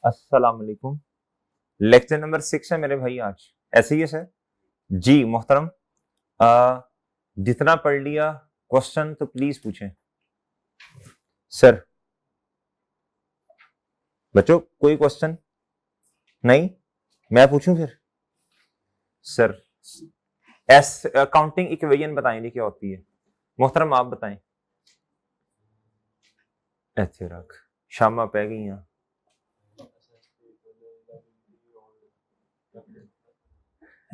अस्सलाम वालेकुम। Lecture number 6 है मेरे भाई आज। ऐसे ही है सर? जी मोहतरम। जितना पढ़ लिया क्वेश्चन तो प्लीज पूछें सर। बच्चों कोई क्वेश्चन नहीं? मैं पूछूं फिर सर। एस काउंटिंग इक्वेशन बताएंगे क्या होती है? मोहतरम आप बताएं। ऐसे रख शामा पै गई हैं।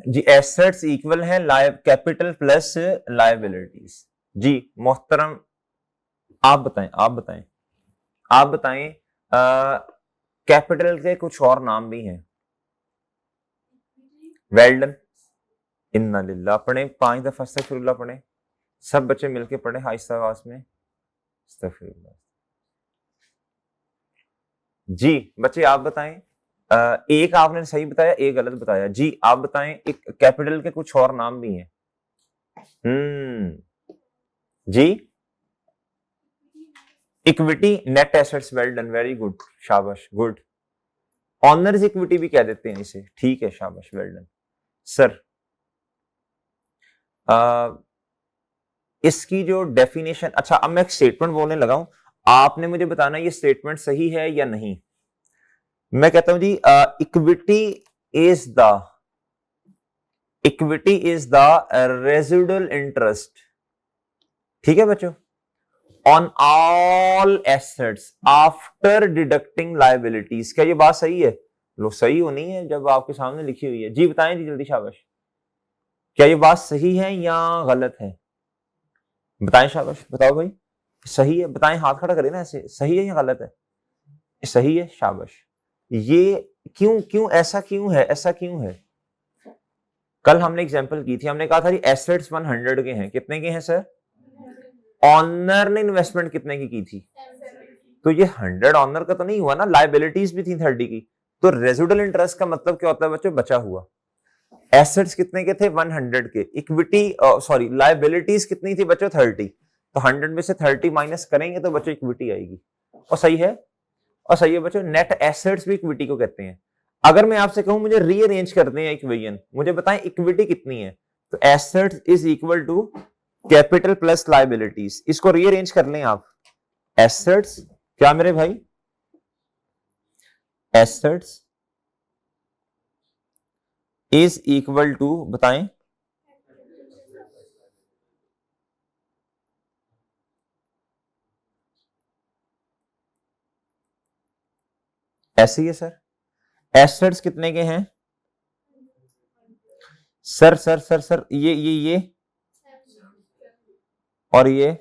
जी एसेट्स इक्वल है कैपिटल प्लस लायबिलिटीज। जी मोहतरम आप बताएं आप बताएं आप बताएं। कैपिटल के कुछ और नाम भी हैं। Well done. इन्ना लिल्लाह पढ़े 5 दफा अस्तगफिरुल्लाह पढ़े। सब बच्चे मिलके पढ़े आहिस्ता आवाज में अस्तगफिरुल्लाह। जी बच्चे आप बताएं। एक आपने सही बताया एक गलत बताया। जी आप बताएं एक कैपिटल के कुछ और नाम भी हैं। जी equity net assets. Well done very good शाबाश गुड। ऑनर्स इक्विटी भी कह देते हैं इसे। ठीक है शाबाश वेल डन सर। इसकी जो डेफिनेशन अच्छा अब मैं एक स्टेटमेंट बोलने लगा हूं। आपने मुझे बताना ये स्टेटमेंट सही है या नहीं। मैं कहता हूं जी equity is the residual interest. ठीक है बच्चों। On all assets after deducting liabilities. क्या ये बात सही है? लो सही होनी है जब आपके सामने लिखी हुई है। जी बताएं जी जल्दी शाबाश। क्या ये बात सही है या गलत है? बताएं शाबाश बताओ भाई। सही है बताएं हाथ खड़ा करें ना ऐसे। सही है या गलत है? सही है शाबाश। ये क्यों क्यों ऐसा क्यों है? ऐसा क्यों है? कल हमने एग्जांपल की थी। हमने कहा था एसेट्स 100 के हैं। कितने के हैं सर? ऑनर ने इन्वेस्टमेंट कितने की थी? तो ये 100 ऑनर का तो नहीं हुआ ना। लायबिलिटीज भी थी 30 की। तो रेजिडुअल इंटरेस्ट का मतलब क्या होता है बच्चों? बचा हुआ। एसेट्स कितने के थे? 100 के। इक्विटी सॉरी लायबिलिटीज कितनी थी बच्चों? 30। तो 100 में से 30 माइनस करेंगे तो बच्चों इक्विटी आएगी। और सही है। और सही है बच्चों। नेट एसेट्स भी इक्विटी को कहते हैं। अगर मैं आपसे कहूं मुझे रीअरेंज करते हैं इक्वेशन, मुझे बताएं इक्विटी कितनी है? तो assets is equal to capital plus liabilities. इसको रीअरेंज कर लें आप। एसेट्स क्या मेरे भाई? एसेट्स इज इक्वल टू बताएं ऐसे ही है सर। एसेट्स कितने के हैं सर? सर सर सर ये और ये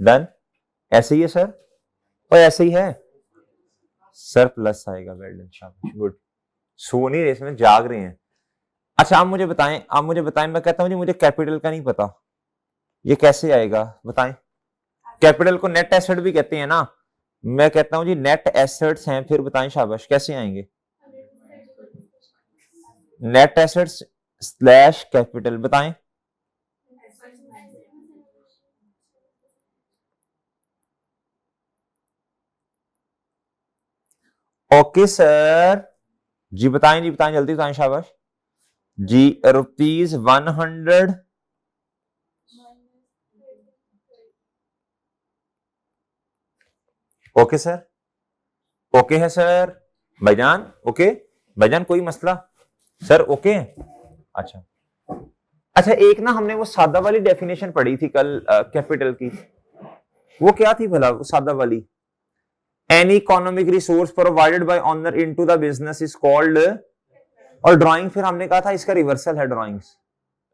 डन। ऐसे ही है सर। और ऐसे ही है सर। प्लस आएगा। वेल डन शाबाश गुड। सो नहीं रहे इसमें जाग रहे हैं। अच्छा आप मुझे बताएं। मैं कहता हूं जी मुझे कैपिटल का नहीं पता। ये कैसे आएगा बताएं। कैपिटल को नेट एसेट भी कहते हैं ना। मैं कहता हूं जी नेट एसेट्स हैं। फिर बताएं शाबाश कैसे आएंगे? नेट एसेट्स स्लैश कैपिटल बताएं। Okay sir. जी बताएं जल्दी बताएं शाबाश। जी ₹100। Okay sir. ओके है सर भाईजान। ओके भाईजान कोई मसला? सर ओके है। अच्छा अच्छा एक ना हमने वो सादा वाली डेफिनेशन पढ़ी थी कल कैपिटल की। वो क्या थी भला वो सादा वाली? Any economic resource provided by honour into the business is called. और ड्राइंग फिर हमने कहा था इसका रिवर्सल है ड्राइंग्स।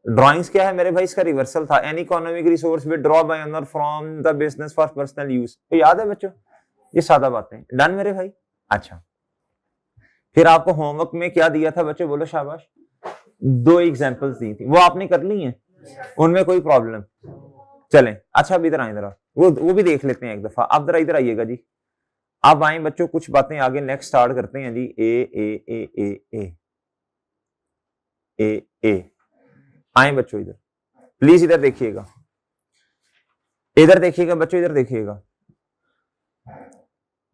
ड्राइंग्स क्या है मेरे भाई? इसका रिवर्सल था। Any economic resource withdraw bye honour from the business for personal use. तो याद है बच्चों? ये सादा बातें डन मेरे भाई। अच्छा फिर आपको होमवर्क में क्या दिया था बच्चों? बोलो शाबाश। 2 एग्जांपल्स दी थी वो आपने कर ली हैं। उनमें कोई प्रॉब्लम चलें। अच्छा अब इधर आए जरा। वो भी देख लेते हैं एक दफा। आप जरा इधर आइएगा जी। अब आए बच्चों कुछ बातें आगे नेक्स्ट स्टार्ट करते हैं जी। ए आए बच्चों इधर प्लीज। इधर देखिएगा बच्चों इधर देखिएगा।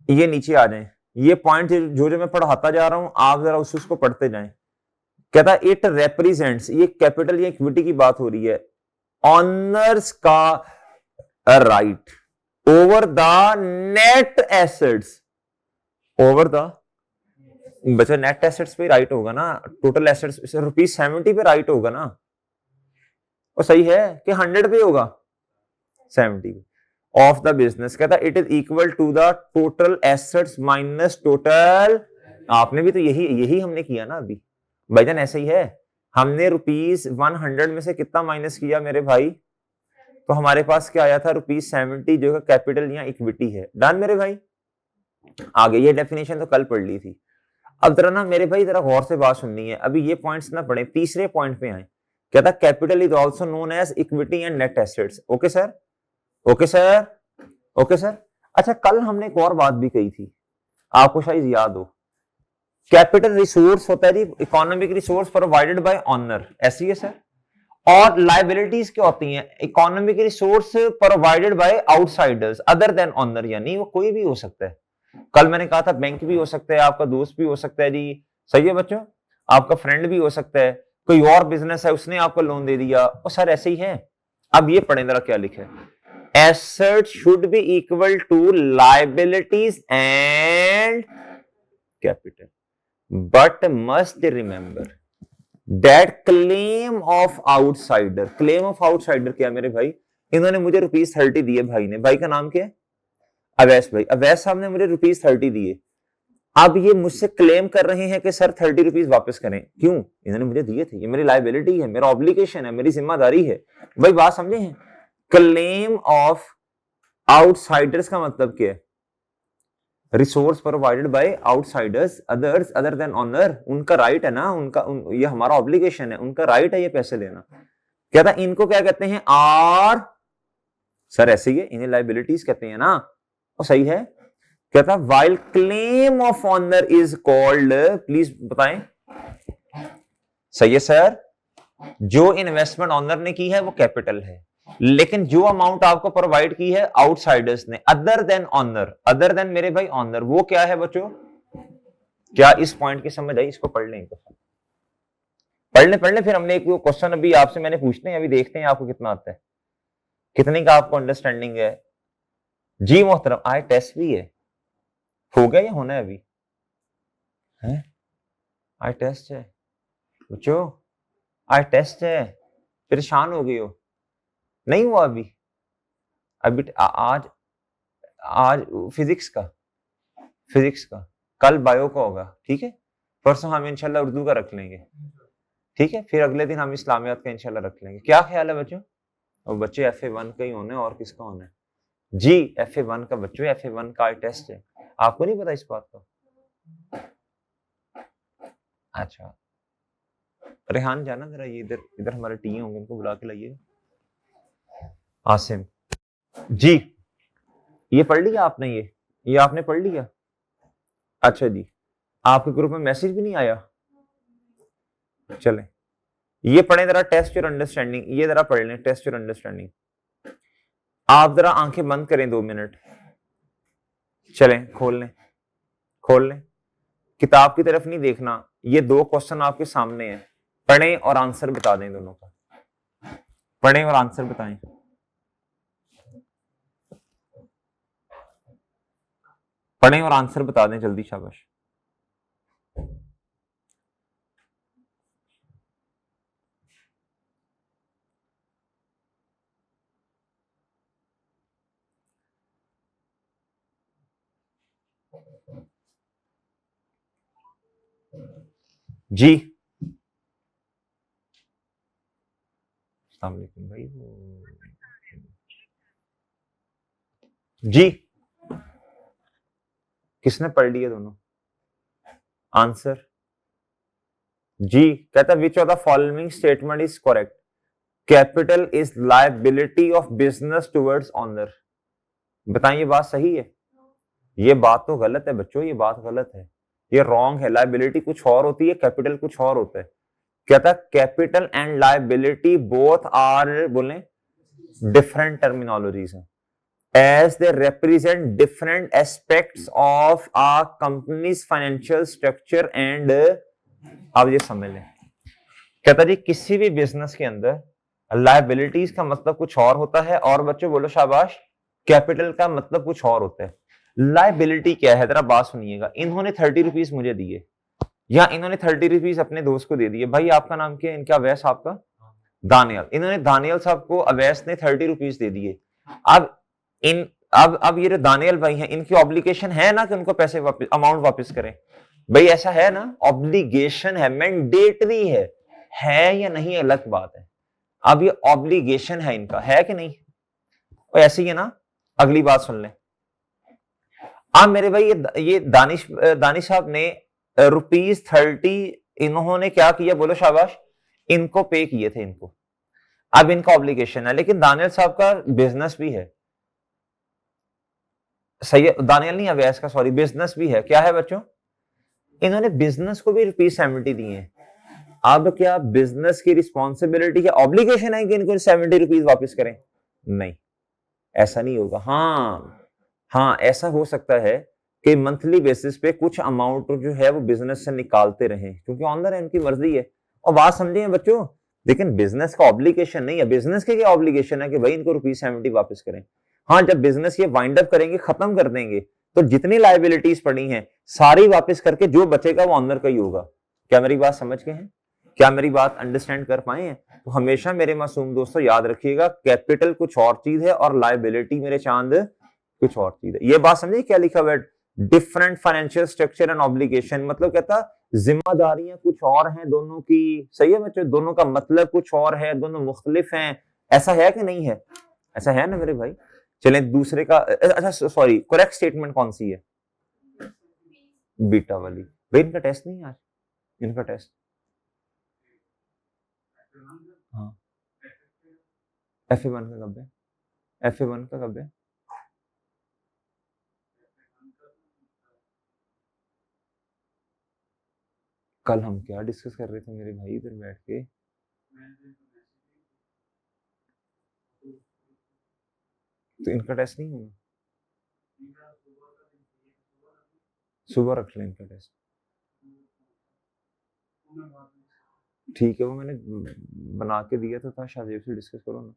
ये नीचे आ जाएं। ये पॉइंट जो जो मैं पढ़ाता जा रहा हूं आप जरा उसको पढ़ते जाएं। कहता इट रेप्रेजेंट्स, ये कैपिटल या इक्विटी की बात हो रही है, ऑनर्स का right over the net assets, over the बच्चा नेट एसेट्स पे राइट होगा ना, टोटल एसेट्स ₹70 पे राइट होगा ना, और सही है कि 100 पे होगा, 70 ऑफ द बिजनेस। कहता it is equal to the total assets minus total, आपने भी तो यही हमने किया ना अभी भाईजान, ऐसे ही है। हमने ₹100 में से कितना माइनस किया मेरे भाई, तो हमारे पास क्या आया था ₹70 जो कैपिटल या इक्विटी है। डन मेरे भाई, आगे ये डेफिनेशन तो कल पढ़ ली थी। अब जरा ना मेरे भाई जरा गौर से बात सुननी है, अभी ये पॉइंट्स ना पढ़े, तीसरे पॉइंट पे आए। कहता capital is also known as equity and net assets. Okay sir, okay sir, okay sir. अच्छा कल हमने एक और बात भी कही थी, आपको शायद याद हो, कैपिटल रिसोर्स होता है जी economic resource provided by owner, ऐसी है सर। और लाइबिलिटीज क्या होती हैं, economic resource provided by outsiders other than owner, यानी वो कोई भी हो सकता है। कल मैंने कहा था बैंक भी हो सकता है, आपका दोस्त भी हो सकता है जी, सही है बच्चों, आपका फ्रेंड भी हो सकता है, कोई और बिजनेस है उसने आपको लोन दे दिया, और सर ऐसे ही है। अब ये पढ़ें जरा क्या लिखा है, asset should be equal to liabilities and capital, but must remember that claim of outsider, claim of outsider क्या मेरे भाई, इन्होंने मुझे ₹30 दिए, भाई ने, भाई का नाम क्या है, अवैस भाई, अवैस साहब ने मुझे ₹30 दिए। अब ये मुझसे क्लेम कर रहे हैं कि सर ₹30 वापस करें, क्यों, इन्होंने मुझे दिए थे, ये मेरी लाइबिलिटी है, मेरा ऑब्लिगेशन है, मेरी जिम्मेदारी है। भाई बात समझे हैं, क्लेम ऑफ आउटसाइडर्स का मतलब क्या है, resource provided by outsiders others other than owner, उनका राइट है ना, ये हमारा ऑब्लिगेशन है, उनका राइट है ये पैसे लेना। कहता इनको क्या कहते हैं, आर, सर ऐसे ही है, इन्हें लाइबिलिटीज कहते हैं ना, और सही है। कहता while claim of owner is called, please बताएं, सही है सर, जो इन्वेस्टमेंट ऑनर ने की है वो कैपिटल है, लेकिन जो अमाउंट आपको प्रोवाइड की है आउटसाइडर्स ने other than owner, other than मेरे भाई ऑनर, वो क्या है बच्चों, क्या इस पॉइंट की समझ आई, इसको पढ़ लें, पढ़ ले फिर हमने एक क्वेश्चन अभी आपसे मैंने पूछते हैं, अभी देखते हैं आपको कितना आता है, कितने का आपको अंडरस्टैंडिंग है। जी मोहतरम, आज टेस्ट भी है, हो गया या होना है अभी, है आज टेस्ट है बच्चों, आज टेस्ट है, परेशान हो गई हो, नहीं हुआ अभी, आज आज फिजिक्स का, कल बायो का होगा, ठीक है, परसों हम इंशाल्लाह उर्दू का रख लेंगे, ठीक है, फिर अगले दिन हम इस्लामियात का इंशाल्लाह रख लेंगे, क्या ख्याल है बच्चों, और बच्चे FA1 का ही होना है, और किसका होना है जी, FA1 का, बच्चों FA1 का आज टेस्ट है, आपको नहीं पता इस बात का, अच्छा रेहान जाना जरा, ये इधर इधर हमारे टीए होंगे, उनको बुला के लाइए, आसिम जी, ये पढ़ लिया आपने, ये आपने पढ़ लिया, अच्छा जी, आपके ग्रुप में मैसेज भी नहीं आया, चले ये पढ़े जरा, टेस्ट योर अंडरस्टैंडिंग, ये जरा पढ़ लें, टेस्ट योर अंडरस्टैंडिंग। आप जरा आंखें बंद करें 2 मिनट, चलें खोल लें, किताब की तरफ नहीं देखना, ये 2 क्वेश्चन आपके सामने हैं, पढ़ें और आंसर बता दें, दोनों का पढ़ें और आंसर बताएं। पढ़ें और आंसर बता दें जल्दी, शाबाश। जी अस्सलाम वालेकुम भाई, जी किसने पढ़ लिया दोनों, आंसर जी। कहता which of the following statement is correct, capital is liability of business towards owner, बताएं ये बात सही है, ये बात तो गलत है बच्चों, ये बात गलत है, ये रॉन्ग है, लायबिलिटी कुछ और होती है, कैपिटल कुछ और होता है। कहता capital and liability both are, बोले डिफरेंट टर्मिनोलॉजीज हैं, as they represent different aspects of a company's financial structure and अब ये समझ लें, कहता जी किसी भी बिजनेस के अंदर लायबिलिटीज का मतलब कुछ और होता है और बच्चों बोलो शाबाश कैपिटल का मतलब कुछ और होता है। लायबिलिटी क्या है, जरा बात सुनिएगा। इन्होंने 30 रुपीज मुझे दिए या इन्होंने 30 रुपीज अपने दोस्त को दे दिए। भाई आपका नाम क्या है? इनका अवैस, आपका दानियल। इन्होंने दानियल साहब को अवैस ने 30 रुपीज दे दिए। अब ये जो दानियल भाई हैं, इनकी ऑब्लिगेशन है ना कि उनको पैसे वापस, अमाउंट वापस करें। भाई ऐसा है ना, ऑब्लिगेशन है, मैंडेटरी है या नहीं अलग बात है। अब ये ऑब्लिगेशन है इनका, है कि नहीं? और ऐसे ही है ना। अगली बात सुन लें। अब मेरे भाई ये दानिश साहब ने ₹30 इन्होंने क्या किया, बोलो शाबाश, इनको पे किए थे इनको। अब इनका ऑब्लिगेशन है, लेकिन दानियल साहब का बिजनेस भी है, सही है, दानियल नहीं अवैस का, सॉरी, बिजनेस भी है। क्या है बच्चों? इन्होंने बिजनेस को भी ₹70 दिए हैं। अब क्या बिजनेस की रिस्पॉन्सिबिलिटी या ऑब्लिगेशन है कि इनको 70 रुपीज वापस करें? नहीं, ऐसा नहीं होगा। हाँ, ऐसा हो सकता है कि मंथली बेसिस पे कुछ अमाउंट जो है वो बिजनेस से निकालते रहें, क्योंकि ऑनर है, उनकी मर्जी है। और बात समझिए बच्चों, लेकिन बिजनेस का ऑब्लिगेशन नहीं है। बिजनेस के क्या ऑब्लिगेशन है कि भाई इनको ₹70 वापस करें। हाँ, जब बिजनेस ये वाइंड अप करेंगे, खत्म कर देंगे, तो जितनी लायबिलिटीज पड़ी हैं सारी वापस करके जो बचेगा वो ऑनर का ही होगा। क्या मेरी बात समझ गए हैं? क्या मेरी बात अंडरस्टैंड कर पाए हैं? तो हमेशा मेरे मासूम दोस्तों याद रखिएगा, कैपिटल कुछ और चीज है और लायबिलिटी मेरे चांद कुछ और चीज है। ये बात समझिए क्या लिखा हुआ है, different financial structure and obligation, मतलब कहता जिम्मेदारियां कुछ और हैं दोनों की, सही है बच्चों, दोनों का मतलब कुछ और है, दोनों मुख्तलिफ हैं। ऐसा है कि नहीं है? ऐसा है ना मेरे भाई। चलें दूसरे का, अच्छा सॉरी, करेक्ट स्टेटमेंट कौन सी है? बीटा वाली। भाई इनका टेस्ट नहीं है आज, इनका टेस्ट। हाँ, FA1 का कब है? FA1 का कब है? कल हम क्या डिस्कस कर रहे थे मेरे भाई इधर बैठ के? तो इनका टेस्ट नहीं होगा? सुबह रख लें इनका टेस्ट। ठीक है, वो मैंने बना के दिया तो था, शाहजेब से डिस्कस करो ना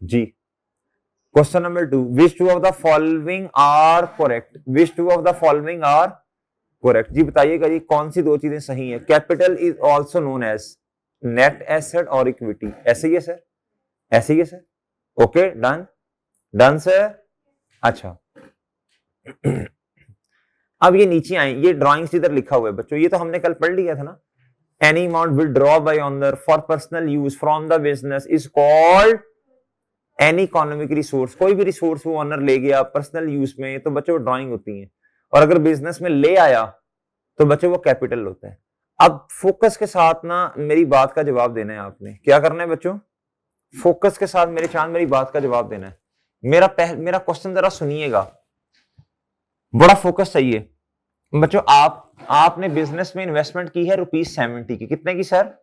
जी। Question number 2, which two of the following are correct? Which two of the following are correct? जी बताइएगा जी, कौन सी दो चीजें सही है? Capital is also known as net asset और इक्विटी। ऐसे ही है सर? ऐसे ही है sir? Okay, done, done sir. अच्छा अब ये नीचे आए, ये ड्राइंग्स इधर लिखा हुआ है बच्चों, ये तो हमने कल पढ़ लिया था ना। Any amount withdraw bye owner for personal use from the business is called any economic resource. कोई भी रिसोर्स वो ओनर ले गया पर्सनल यूज में, तो बच्चों ड्राइंग होती है। और अगर बिजनेस में ले आया तो बच्चों वो कैपिटल होता है। अब फोकस के साथ ना मेरी बात का जवाब देना है आपने। क्या करना है बच्चों? फोकस के साथ मेरे चांद मेरी बात का जवाब देना है। मेरा क्वेश्चन जरा सुनिएगा, बड़ा फोकस चाहिए बच्चों। आपने बिजनेस में इन्वेस्टमेंट की है ₹70 की। कितने की सर?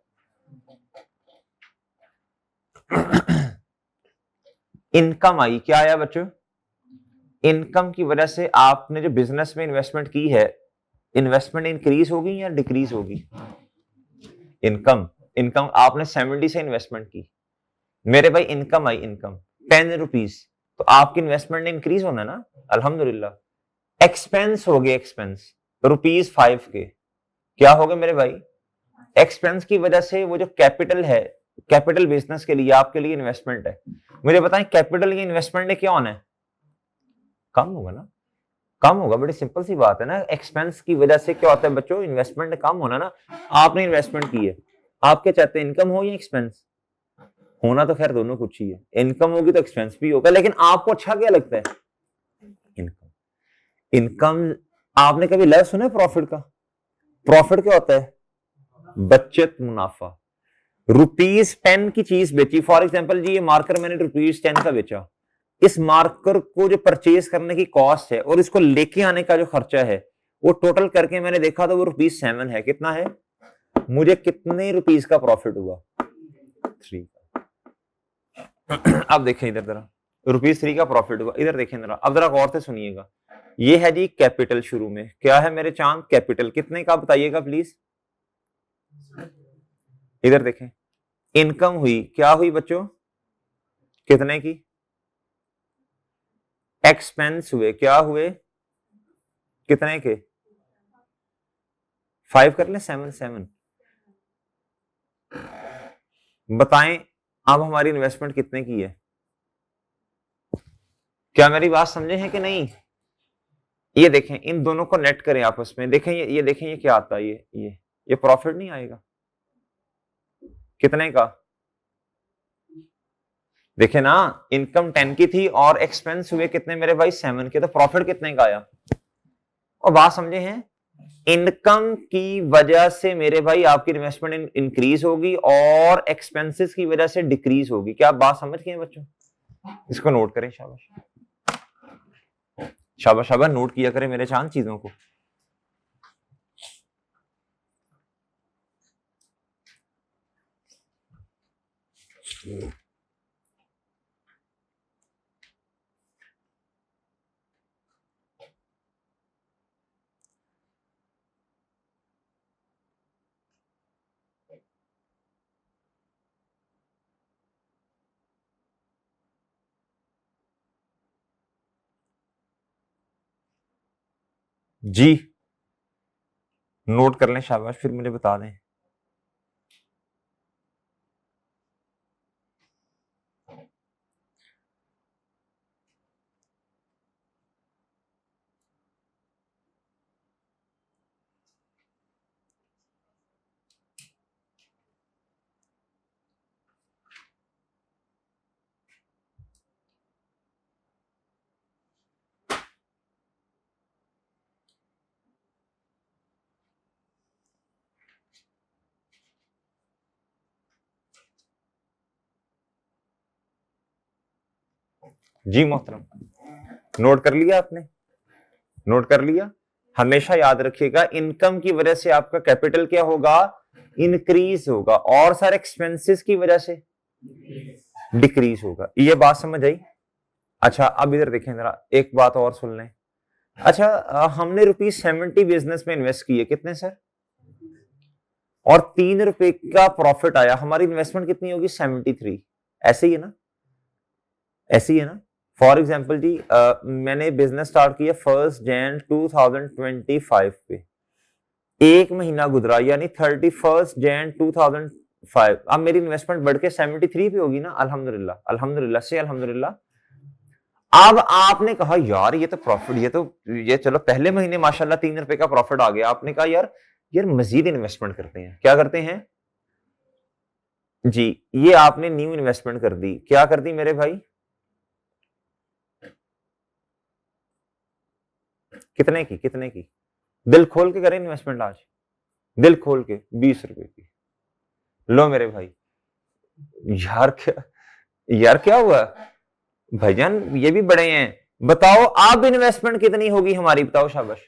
इनकम आई, क्या आया बच्चों? इनकम की वजह से आपने जो बिजनेस में इन्वेस्टमेंट की है, इन्वेस्टमेंट इंक्रीज होगी या डिक्रीज होगी? इनकम आपने 70 से इन्वेस्टमेंट की, मेरे भाई इनकम आई, इनकम 10 रुपीज, तो आपकी इन्वेस्टमेंट ने इंक्रीज होना ना, अल्हम्दुलिल्लाह। एक्सपेंस हो गए, एक्सपेंस ₹5 के, क्या हो गए मेरे भाई? एक्सपेंस की वजह से वो जो कैपिटल है, कैपिटल बिजनेस के लिए आपके लिए इन्वेस्टमेंट है। मुझे बताएं कैपिटल की इन्वेस्टमेंट ने क्या होना है? कम होगा ना, कम होगा। बड़ी सिंपल सी बात है ना। एक्सपेंस की वजह से क्या होता है बच्चों? इन्वेस्टमेंट कम होना ना। आपने इन्वेस्टमेंट की है, आप क्या चाहते हैं, इनकम हो या एक्सपेंस? होना तो खैर दोनों कुछ ही है, इनकम होगी तो एक्सपेंस भी होगा, लेकिन आपको अच्छा क्या लगता है? इनकम। इनकम आपने कभी लफ्ज सुना है प्रॉफिट का? प्रॉफिट क्या होता है? बचत, मुनाफा। ₹10 की चीज बेची, फॉर एग्जांपल जी ये मार्कर मैंने ₹10 का बेचा, इस मार्कर को जो परचेज करने की कॉस्ट है और इसको लेके आने का जो खर्चा है, वो टोटल करके मैंने देखा तो वो ₹7 है। कितना है? मुझे कितने रुपीस का प्रॉफिट हुआ? 3। अब देखें इधर जरा, ₹3 का प्रॉफिट हुआ। इधर देखें जरा, अब जरा गौर से सुनिएगा, ये है जी कैपिटल, शुरू में क्या है मेरे चांद, कैपिटल कितने का बताइएगा प्लीज। इधर देखें, इनकम हुई, क्या हुई बच्चों, कितने की, एक्सपेंस हुए, क्या हुए, कितने के, 5 कर ले, 7 बताएं अब हमारी इन्वेस्टमेंट कितने की है, क्या मेरी बात समझे हैं कि नहीं। ये देखें, इन दोनों को नेट करें आपस में, देखें ये देखें ये क्या आता है, ये प्रॉफिट नहीं आएगा, कितने का, देखे ना, इनकम 10 की थी और एक्सपेंस हुए कितने मेरे भाई, 7 के, तो प्रॉफिट कितने का आया। और बात समझे हैं, इनकम की वजह से मेरे भाई आपकी इन्वेस्टमेंट इंक्रीज होगी और एक्सपेंसेस की वजह से डिक्रीज होगी। क्या आप बात समझ गए बच्चों, इसको नोट करें, शाबाश शाबाश शाबाश, नोट किया करें मेरे चांद चीजों को। जी नोट कर लें, शाबाश, फिर मुझे बता दें। जी मोहतरम, नोट कर लिया आपने, नोट कर लिया। हमेशा याद रखिएगा, इनकम की वजह से आपका कैपिटल क्या होगा, इंक्रीज होगा, और सारे एक्सपेंसेस की वजह से डिक्रीज होगा। ये बात समझ आई। अच्छा अब इधर देखें जरा, एक बात और सुन लें। अच्छा हमने ₹70 बिजनेस में इन्वेस्ट किए, कितने सर, और ₹3 का प्रॉफिट आया, हमारी इन्वेस्टमेंट कितनी होगी, 73। ऐसे ही है ना, ऐसे ही है ना। फॉर एग्जाम्पल जी मैंने बिजनेस स्टार्ट किया 1 जनवरी 2025 पे, एक महीना गुजरा यानी 31 जनवरी 2005, अब मेरी इन्वेस्टमेंट बढ़ के 73 पे होगी ना, अल्हम्दुलिल्लाह, अल्हम्दुलिल्लाह से अल्हम्दुलिल्लाह। अब आपने कहा यार ये तो प्रॉफिट, ये चलो पहले महीने माशाल्लाह ₹3 का प्रॉफिट आ गया, आपने कहा यार यार मजीद इन्वेस्टमेंट करते हैं, क्या करते हैं जी, ये आपने न्यू इन्वेस्टमेंट कर दी, क्या कर दी मेरे भाई, कितने की, कितने की, दिल खोल के करें इन्वेस्टमेंट आज, दिल खोल के, ₹20 की। लो मेरे भाई, यार क्या हुआ भाईजान, ये भी बड़े हैं, बताओ अब इन्वेस्टमेंट कितनी होगी हमारी, बताओ शाबाश,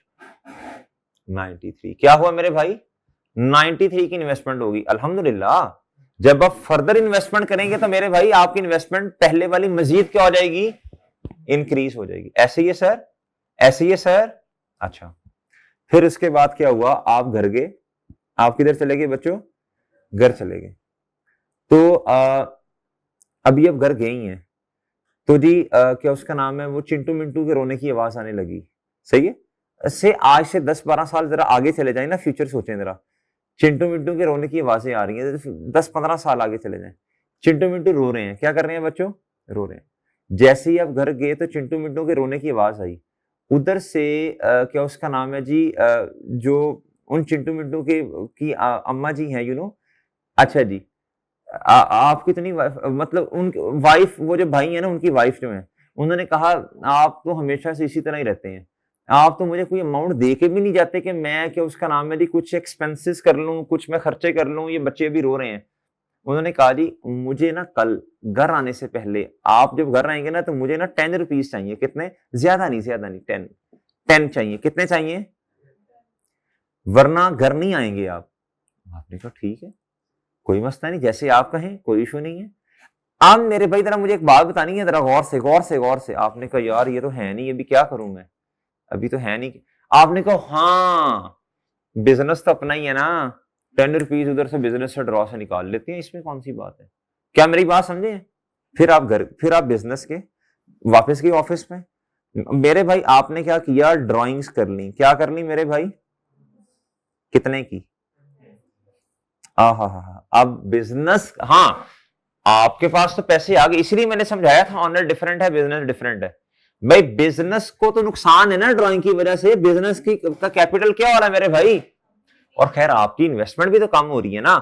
93। क्या हुआ मेरे भाई, 93 की इन्वेस्टमेंट होगी, अल्हम्दुलिल्लाह। जब आप फर्दर इन्वेस्टमेंट करेंगे तो मेरे भाई आपकी इन्वेस्टमेंट पहले वाली मजीद क्या हो जाएगी, इंक्रीज हो जाएगी। ऐसे ही है सर, ऐसे ही है सर। अच्छा फिर इसके बाद क्या हुआ, आप घर गए, आप किधर चले गए बच्चों, घर चले गए। तो अभी अब घर गए ही हैं, तो जी क्या उसका नाम है, वो चिंटू मिंटू के रोने की आवाज आने लगी, सही है। से आज से 10-12 साल जरा आगे चले जाए ना, फ्यूचर सोचें जरा, चिंटू मिंटू के रोने की आवाजें आ रही हैं, 10-15 साल आगे चले जाएं, चिंटू मिंटू रो रहे हैं, क्या कर रहे हैं बच्चों, रो रहे हैं। जैसे ही आप घर गए तो चिंटू मिंटू के रोने की आवाज आई, उधर से क्या उसका नाम है जी, जो उन चिंटू मिंटू के की अम्मा जी हैं, अच्छा जी, आपकी इतनी मतलब उन वाइफ, वो जो भाई है ना उनकी वाइफ जो है, उन्होंने कहा आप तो हमेशा से इसी तरह ही रहते हैं, आप तो मुझे कोई अमाउंट दे के भी नहीं जाते कि मैं क्या उसका नाम है जी कुछ एक्सपेंसेस कर लूं, कुछ मैं खर्चे कर लूं, ये बच्चे अभी रो रहे हैं। उन्होंने कहा जी मुझे ना कल घर आने से पहले, आप जब घर आएंगे ना तो मुझे ना ₹10 चाहिए, कितने, ज्यादा नहीं, ज्यादा नहीं, 10 चाहिए, कितने चाहिए, वरना घर नहीं आएंगे आप। आपने कहा ठीक है, कोई मसला नहीं, जैसे आप कहें, कोई इशू नहीं है। अब मेरे भाई जरा मुझे एक बात बतानी है, जरा गौर से गौर से गौर से। आपने कहा यार ये तो है नहीं, अभी क्या करूं मैं, अभी तो है नहीं। आपने कहा हाँ बिजनेस तो अपना ही है ना, 10 रुपीज उधर से बिजनेस से ड्रॉ से निकाल लेते हैं, इसमें कौन सी बात है। क्या मेरी बात समझे। फिर आप बिजनेस के वापस गए ऑफिस में। मेरे भाई आपने क्या किया, ड्राइंग्स कर ली। क्या कर ली मेरे भाई, कितने की। हाँ, अब बिजनेस, हाँ आपके पास तो पैसे आ गए, इसलिए मैंने समझाया था ऑनर डिफरेंट है, बिजनेस डिफरेंट है। भाई बिजनेस को तो नुकसान है ना ड्राइंग की वजह से, बिजनेस की का कैपिटल क्या हो रहा है मेरे भाई। और खैर आपकी इन्वेस्टमेंट भी तो कम हो रही है ना,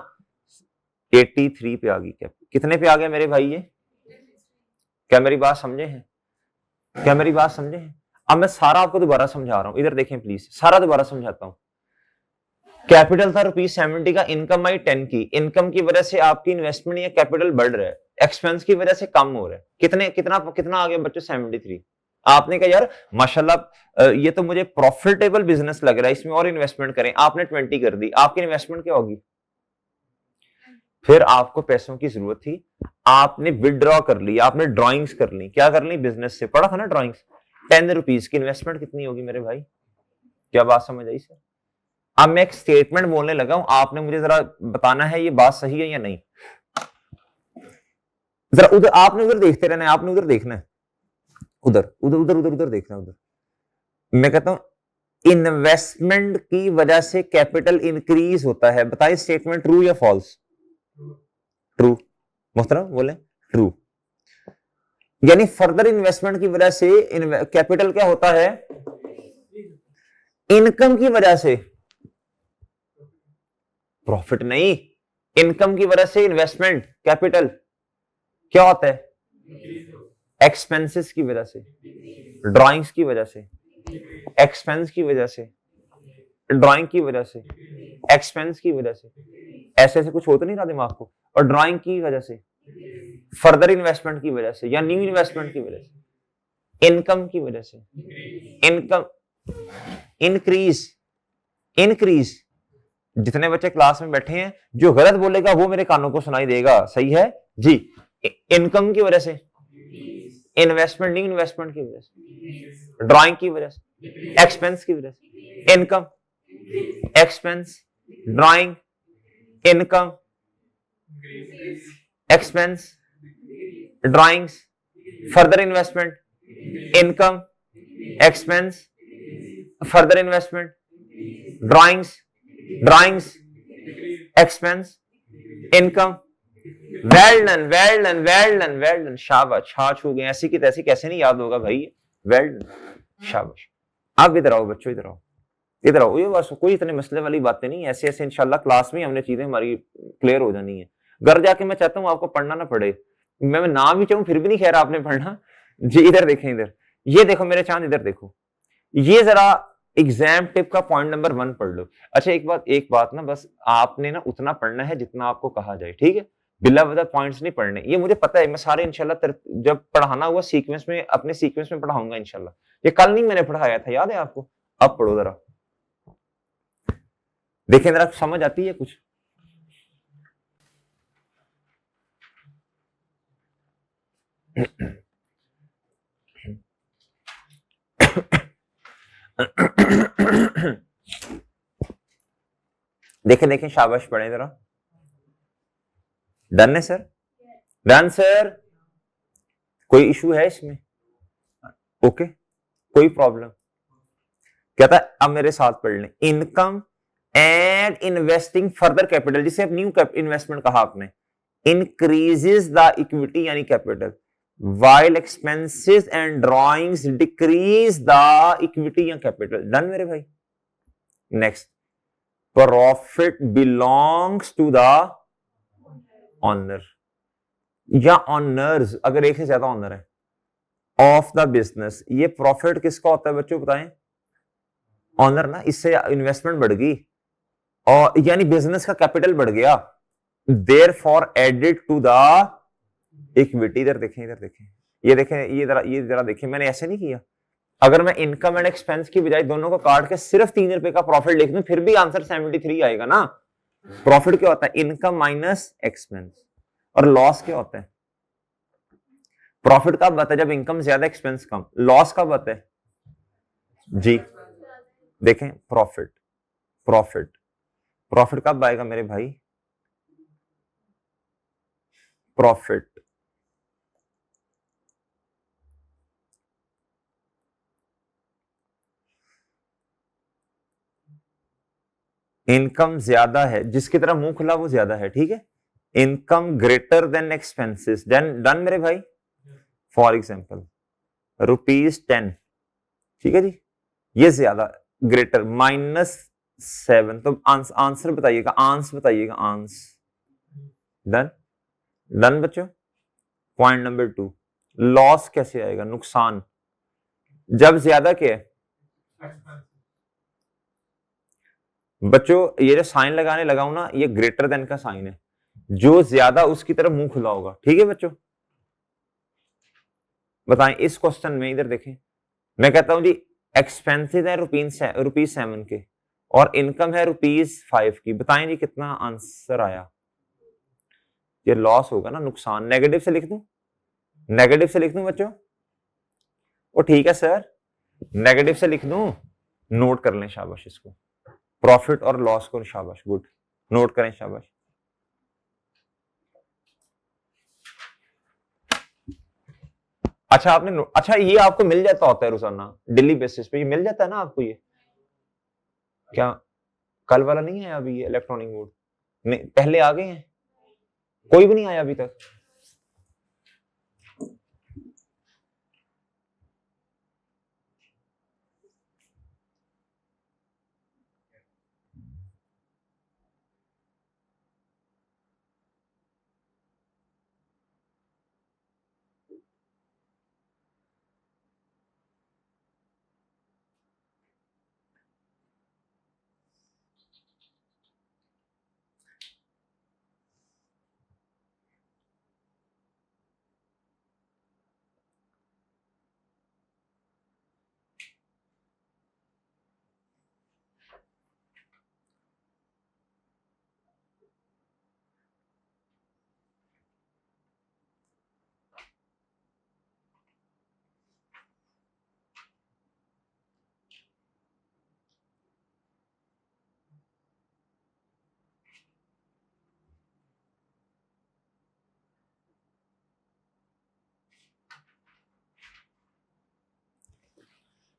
83 पे आ गई। क्या कितने पे आ गया मेरे भाई ये, क्या मेरी बात समझे हैं, क्या मेरी बात समझे हैं। अब मैं सारा आपको दोबारा समझा रहा हूं, इधर देखें प्लीज, सारा दोबारा समझाता हूं। कैपिटल था ₹70 का, इनकम आई 10 की। इनकम की वजह से आपकी इन्वेस्टमेंट या कैपिटल बढ़ रहा है, एक्सपेंस की वजह से कम हो रहा है। कितना आ गया बच्चों, 73। आपने कहा यार माशाल्लाह ये तो मुझे प्रॉफिटेबल बिजनेस लग रहा है, इसमें और इन्वेस्टमेंट करें। आपने 20 कर दी, आपकी इन्वेस्टमेंट क्या होगी। फिर आपको पैसों की जरूरत थी, आपने विदड्रॉ कर ली, आपने ड्राइंग्स कर ली। क्या कर ली, बिजनेस से पढ़ा था ना ड्राइंग्स। 10 रुपीज की इन्वेस्टमेंट कितनी होगी मेरे भाई, क्या बात समझ आई सर। अब मैं एक स्टेटमेंट बोलने लगा हूं, आपने मुझे जरा बताना है ये बात सही है या नहीं। जरा उधर, आपने उधर देखते रहना है, आपने उधर देखना है, उधर उधर उधर उधर उधर देखना है उधर। मैं कहता हूं इन्वेस्टमेंट की वजह से कैपिटल इंक्रीज होता है, बताइए स्टेटमेंट ट्रू या फॉल्स। ट्रू, मोहतरम बोले ट्रू। यानी फर्दर इन्वेस्टमेंट की वजह से कैपिटल क्या होता है, इनकम की वजह से, प्रॉफिट नहीं, इनकम की वजह से इन्वेस्टमेंट कैपिटल क्या होता है, एक्सपेंसेस की वजह से, ड्राइंग्स की वजह से, एक्सपेंस की वजह से, ड्राइंग की वजह से, एक्सपेंस की वजह से, ऐसे ऐसे कुछ होता नहीं रहा दिमाग को, और ड्राइंग की वजह से, फर्दर इन्वेस्टमेंट की वजह से या न्यू इन्वेस्टमेंट की वजह से, इनकम की वजह से, इनकम इंक्रीज, इंक्रीज। जितने बच्चे क्लास में बैठे हैं, जो गलत बोलेगा वो मेरे कानों को सुनाई देगा, सही है जी। इनकम की वजह से, इन्वेस्टमेंट न्यू इन्वेस्टमेंट की वजह से, ड्राइंग की वजह से, एक्सपेंस की वजह से, income, expense, drawing, income, expense, drawings, further investment, income, expense, further investment, drawings, drawings, expense, income. Well done, well done, well done, well done, शाबाश, छाछ हो गए, ऐसी की तैसी कैसे नहीं याद होगा भाई, वेल डन, शाबाश। आप इधर आओ बच्चों, इधर आओ, इधर आओ। ये बस कोई इतने मसले वाली बातें नहीं, ऐसे ऐसे इंशाल्लाह क्लास में हमने चीजें हमारी क्लियर हो जानी है। घर जाके मैं चाहता हूँ आपको पढ़ना ना पड़े, मैं ना भी चाहूँ फिर भी नहीं कह रहा आपने पढ़ना जी। इधर देखें, इधर ये देखो मेरे चांद, इधर देखो, ये जरा एग्जाम टिप का पॉइंट नंबर 1 पढ़ लो। अच्छा एक बात ना, बस आपने ना उतना पढ़ना है जितना आपको कहा जाए, ठीक है, बिला वजह पॉइंट्स नहीं पढ़ने। ये मुझे पता है, मैं सारे इंशाल्लाह जब पढ़ाना हुआ सीक्वेंस में, अपने सीक्वेंस में पढ़ाऊंगा इंशाल्लाह। ये कल नहीं मैंने पढ़ाया था, याद है आपको। अब पढ़ो जरा, देखें जरा समझ आती है कुछ। देखें देखें, शाबाश, पढ़े जरा। डन है सर, डन सर, कोई इशू है इसमें, ओके, कोई प्रॉब्लम। कहता है अब मेरे साथ पढ़ लें, income and investing further capital, जिसे न्यू इन्वेस्टमेंट कहा आपने, इंक्रीजेस द इक्विटी यानी capital, while expenses and drawings decrease the equity या capital। डन मेरे भाई। Next, profit belongs to the owner या ऑनर्स, अगर एक से ज्यादा ऑनर है, ऑफ द बिजनेस। ये प्रॉफिट किसका होता है बच्चों बताएं, ऑनर ना, इससे इन्वेस्टमेंट बढ़ गई और यानी बिजनेस का कैपिटल बढ़ गया, therefore added to the equity. इधर देखें, इधर देखें, ये देखें, ये जरा देखें, मैंने ऐसे नहीं किया। अगर मैं इनकम एंड एक्सपेंस की बजाय दोनों को काट के सिर्फ 3 रुपए का प्रॉफिट लिख दूं, फिर भी आंसर 73 आएगा ना। प्रॉफिट क्या होता है, इनकम माइनस एक्सपेंस, और लॉस क्या होता है, प्रॉफिट कब आता है? जब इनकम ज्यादा एक्सपेंस कम। लॉस कब आता है जी? देखें, प्रॉफिट प्रॉफिट प्रॉफिट कब आएगा मेरे भाई? प्रॉफिट इनकम ज्यादा है, जिसकी तरह मुंह खुला वो ज्यादा है, ठीक है। Income greater than expenses, then done मेरे भाई। फॉर एग्जाम्पल ₹10, ठीक है जी, ये ज्यादा ग्रेटर -7, तो आंसर बताइएगा, आंस बताइएगा, आंस। डन डन बच्चों। पॉइंट नंबर 2, लॉस कैसे आएगा? नुकसान जब ज्यादा क्या है बच्चों? ये जो साइन लगाने लगा हूं ना, ये ग्रेटर देन का साइन है, जो ज्यादा उसकी तरफ मुंह खुला होगा, ठीक है बच्चों। बताएं इस क्वेश्चन में, इधर देखें, मैं कहता हूं जी एक्सपेंसिव है ₹7 के और इनकम है ₹5 की, बताएं जी कितना आंसर आया? ये लॉस होगा ना, नुकसान। नेगेटिव से लिख दूं? नेगेटिव से लिख दूं बच्चों? वो ठीक है सर, नेगेटिव से लिख दूं? नोट कर लें, शाबाश इसको, प्रॉफिट और लॉस को, शाबाश, गुड, नोट करें, शाबाश। अच्छा आपने अच्छा, ये आपको मिल जाता होता है रोजाना डेली बेसिस पे, ये मिल जाता है ना आपको? ये क्या कल वाला नहीं है अभी? ये इलेक्ट्रॉनिक बोर्ड नहीं, पहले आ गए हैं, कोई भी नहीं आया अभी तक?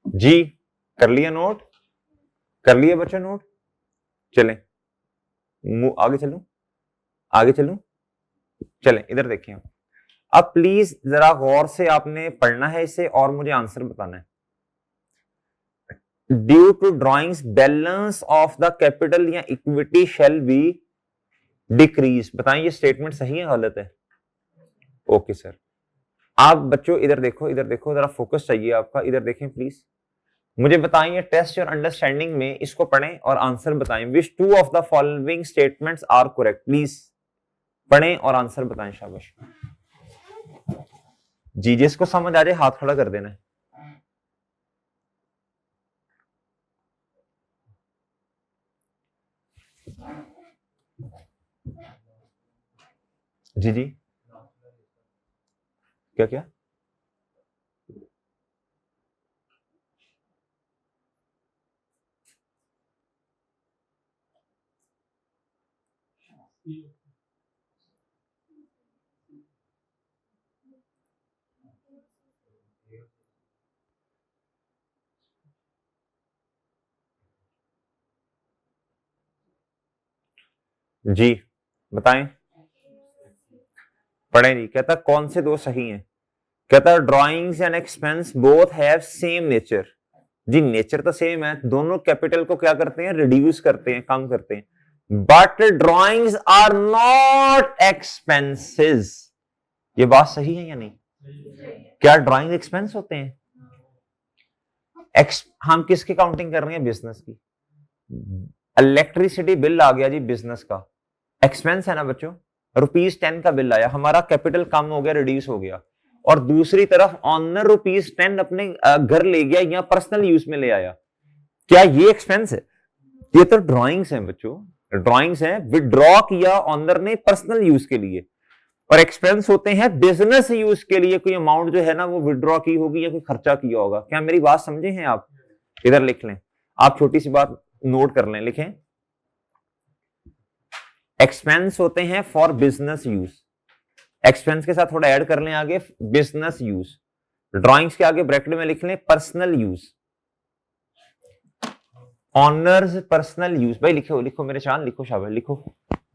जी कर लिया नोट? कर लिया बच्चों नोट? चलें, आगे चलूं? आगे चलूं? चलें, इधर देखें आप। अब प्लीज जरा गौर से आपने पढ़ना है इसे और मुझे आंसर बताना है। Due to drawings balance of the capital या इक्विटी शैल बी डिक्रीज, बताएं ये स्टेटमेंट सही है गलत है? Okay sir. आप बच्चों इधर देखो, इधर देखो, जरा फोकस चाहिए आपका, इधर देखें प्लीज। मुझे बताएं, ये टेस्ट और अंडरस्टैंडिंग में इसको पढ़ें और आंसर बताएं। Which two of the following statements are correct? Please पढ़ें और आंसर बताएं, शाबाश। जी, जिसको समझ आ जाए हाथ खड़ा कर देना है। जी जी, क्या क्या? जी बताएं, पढ़े नहीं। कहता कौन से दो सही हैं? कहता drawings and expense both have same nature. जी नेचर तो सेम है, दोनों कैपिटल को क्या करते हैं? रिड्यूस करते हैं, कम करते हैं। But drawings are not expenses. ये बात सही है या नहीं? क्या ड्राइंग एक्सपेंस होते हैं? हम किसकी काउंटिंग कर रहे हैं? बिजनेस की। इलेक्ट्रिसिटी बिल आ गया जी बिजनेस का, एक्सपेंस है ना बच्चों? ₹10 का बिल आया, हमारा कैपिटल कम हो गया, रिड्यूस हो गया। और दूसरी तरफ ऑनर ₹10 अपने घर ले गया या पर्सनल यूज में ले आया, क्या ये एक्सपेंस है? ये तो ड्राइंग्स हैं बच्चों, ड्राइंग्स हैं। विड्रॉ किया ऑनर ने पर्सनल यूज के लिए, और एक्सपेंस होते हैं बिजनेस यूज के लिए, कोई अमाउंट जो है ना वो विड्रॉ की होगी या कोई खर्चा किया होगा। क्या मेरी बात समझे हैं आप? इधर लिख लें, आप छोटी सी बात नोट कर लें, लिखें एक्सपेंस होते हैं फॉर बिजनेस यूज, एक्सपेंस के साथ थोड़ा ऐड कर लें आगे बिजनेस यूज, ड्राइंग्स के आगे ब्रैकेट में लिख लें personal use, honours personal use. भाई लिखो लिखो मेरे चांद, लिखो शाबाश लिखो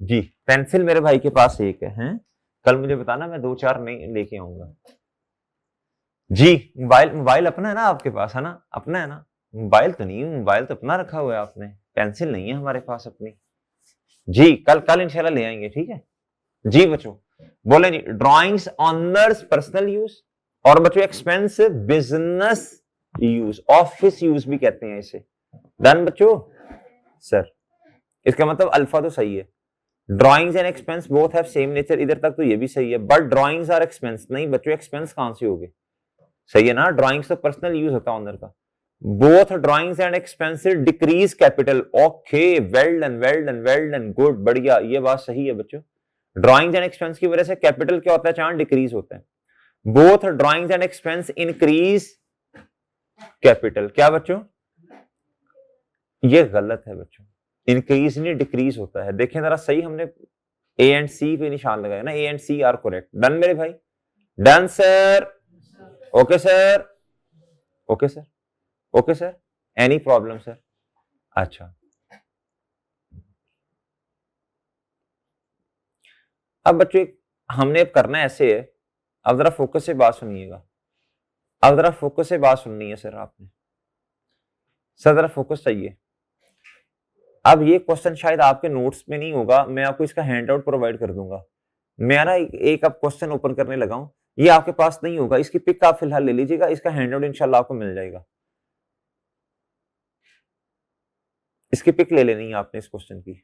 जी। पेंसिल मेरे भाई के पास एक है, कल मुझे बताना, मैं 2-4 नहीं लेके आऊंगा जी। मोबाइल मोबाइल अपना है ना आपके पास, है ना? अपना है ना? मोबाइल तो नहीं, मोबाइल तो अपना रखा हुआ है आपने, पेंसिल नहीं है हमारे पास अपनी जी। कल कल इंशाल्लाह ले आएंगे, ठीक है जी बच्चों। बोले जी ड्राइंग्स ऑनर्स पर्सनल यूज, और बच्चों expense business use, office use भी कहते हैं इसे। डन बच्चों? सर इसका मतलब अल्फा तो सही है, drawings and expense both have same nature, इधर तक तो ये भी सही है, बट ड्राइंग्स आर एक्सपेंस। नहीं बच्चों, एक्सपेंस कहां से हो गए? सही है ना, ड्राइंग्स तो पर्सनल यूज होता है ऑनर का। Both drawings and expensive decrease capital. Okay, well done well done well done, good, बढ़िया, ये बात सही है बच्चों। ड्राइंग्स एंड एक्सपेंस की वजह से कैपिटल क्या होता है चांद? डिक्रीज होता है। Both drawings and expense increase capital. क्या बच्चों? ये गलत है बच्चों, इंक्रीज नहीं डिक्रीज होता है। देखें जरा सही, हमने ए एंड सी पे निशान लगाया ना, A and C are correct. Done मेरे भाई? Done sir? Okay sir, okay sir, okay sir, any problem sir? अच्छा, अब बच्चों हमने अब करना ऐसे है, अब जरा फोकस से बात सुनिएगा, अब जरा फोकस से बात सुननी है सर आपने, सर जरा फोकस चाहिए। अब ये क्वेश्चन शायद आपके नोट्स में नहीं होगा, मैं आपको इसका हैंड आउट प्रोवाइड कर दूंगा। मैं ना एक अब क्वेश्चन ओपन करने लगा हूं, ये आपके पास नहीं होगा, इसकी पिक आप फिलहाल ले लीजिएगा, इसका हैंड आउट इंशाल्लाह आपको मिल जाएगा। इसकी पिक ले लेनी है आपने इस क्वेश्चन की।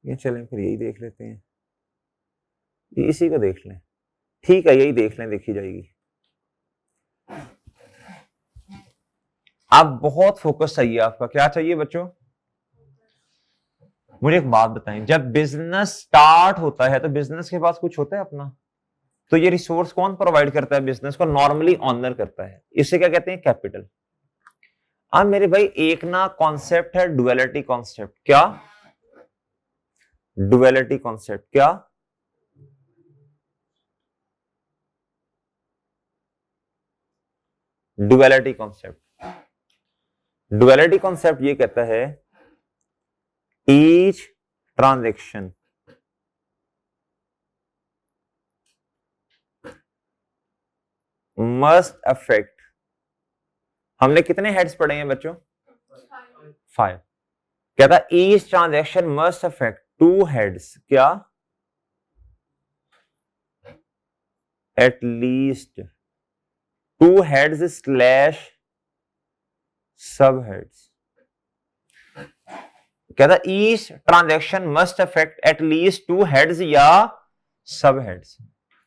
ये चलें फिर यही देख लेते हैं, इसी को देख लें, ठीक है यही देख लें, देखी जाएगी। आप बहुत फोकस चाहिए आपका, क्या चाहिए बच्चों? मुझे एक बात बताएं, जब बिजनेस स्टार्ट होता है तो बिजनेस के पास कुछ होता है अपना, तो ये रिसोर्स कौन प्रोवाइड करता है बिजनेस को? नॉर्मली ऑनर करता है, इसे क्या कहते हैं? कैपिटल। अब मेरे भाई एक ना कॉन्सेप्ट है डुअलिटी कॉन्सेप्ट। क्या? Duality concept. क्या? Duality concept. डुअलिटी कॉन्सेप्ट ये कहता है ईच ट्रांजैक्शन मस्ट अफेक्ट, हमने कितने हेड्स पढ़े हैं बच्चों? 5। कहता each transaction must affect 2 heads. क्या? एट लीस्ट 2 हेड्स स्लैश सब हेड्स। कहता each transaction must affect at least 2 heads या सब हेड्स।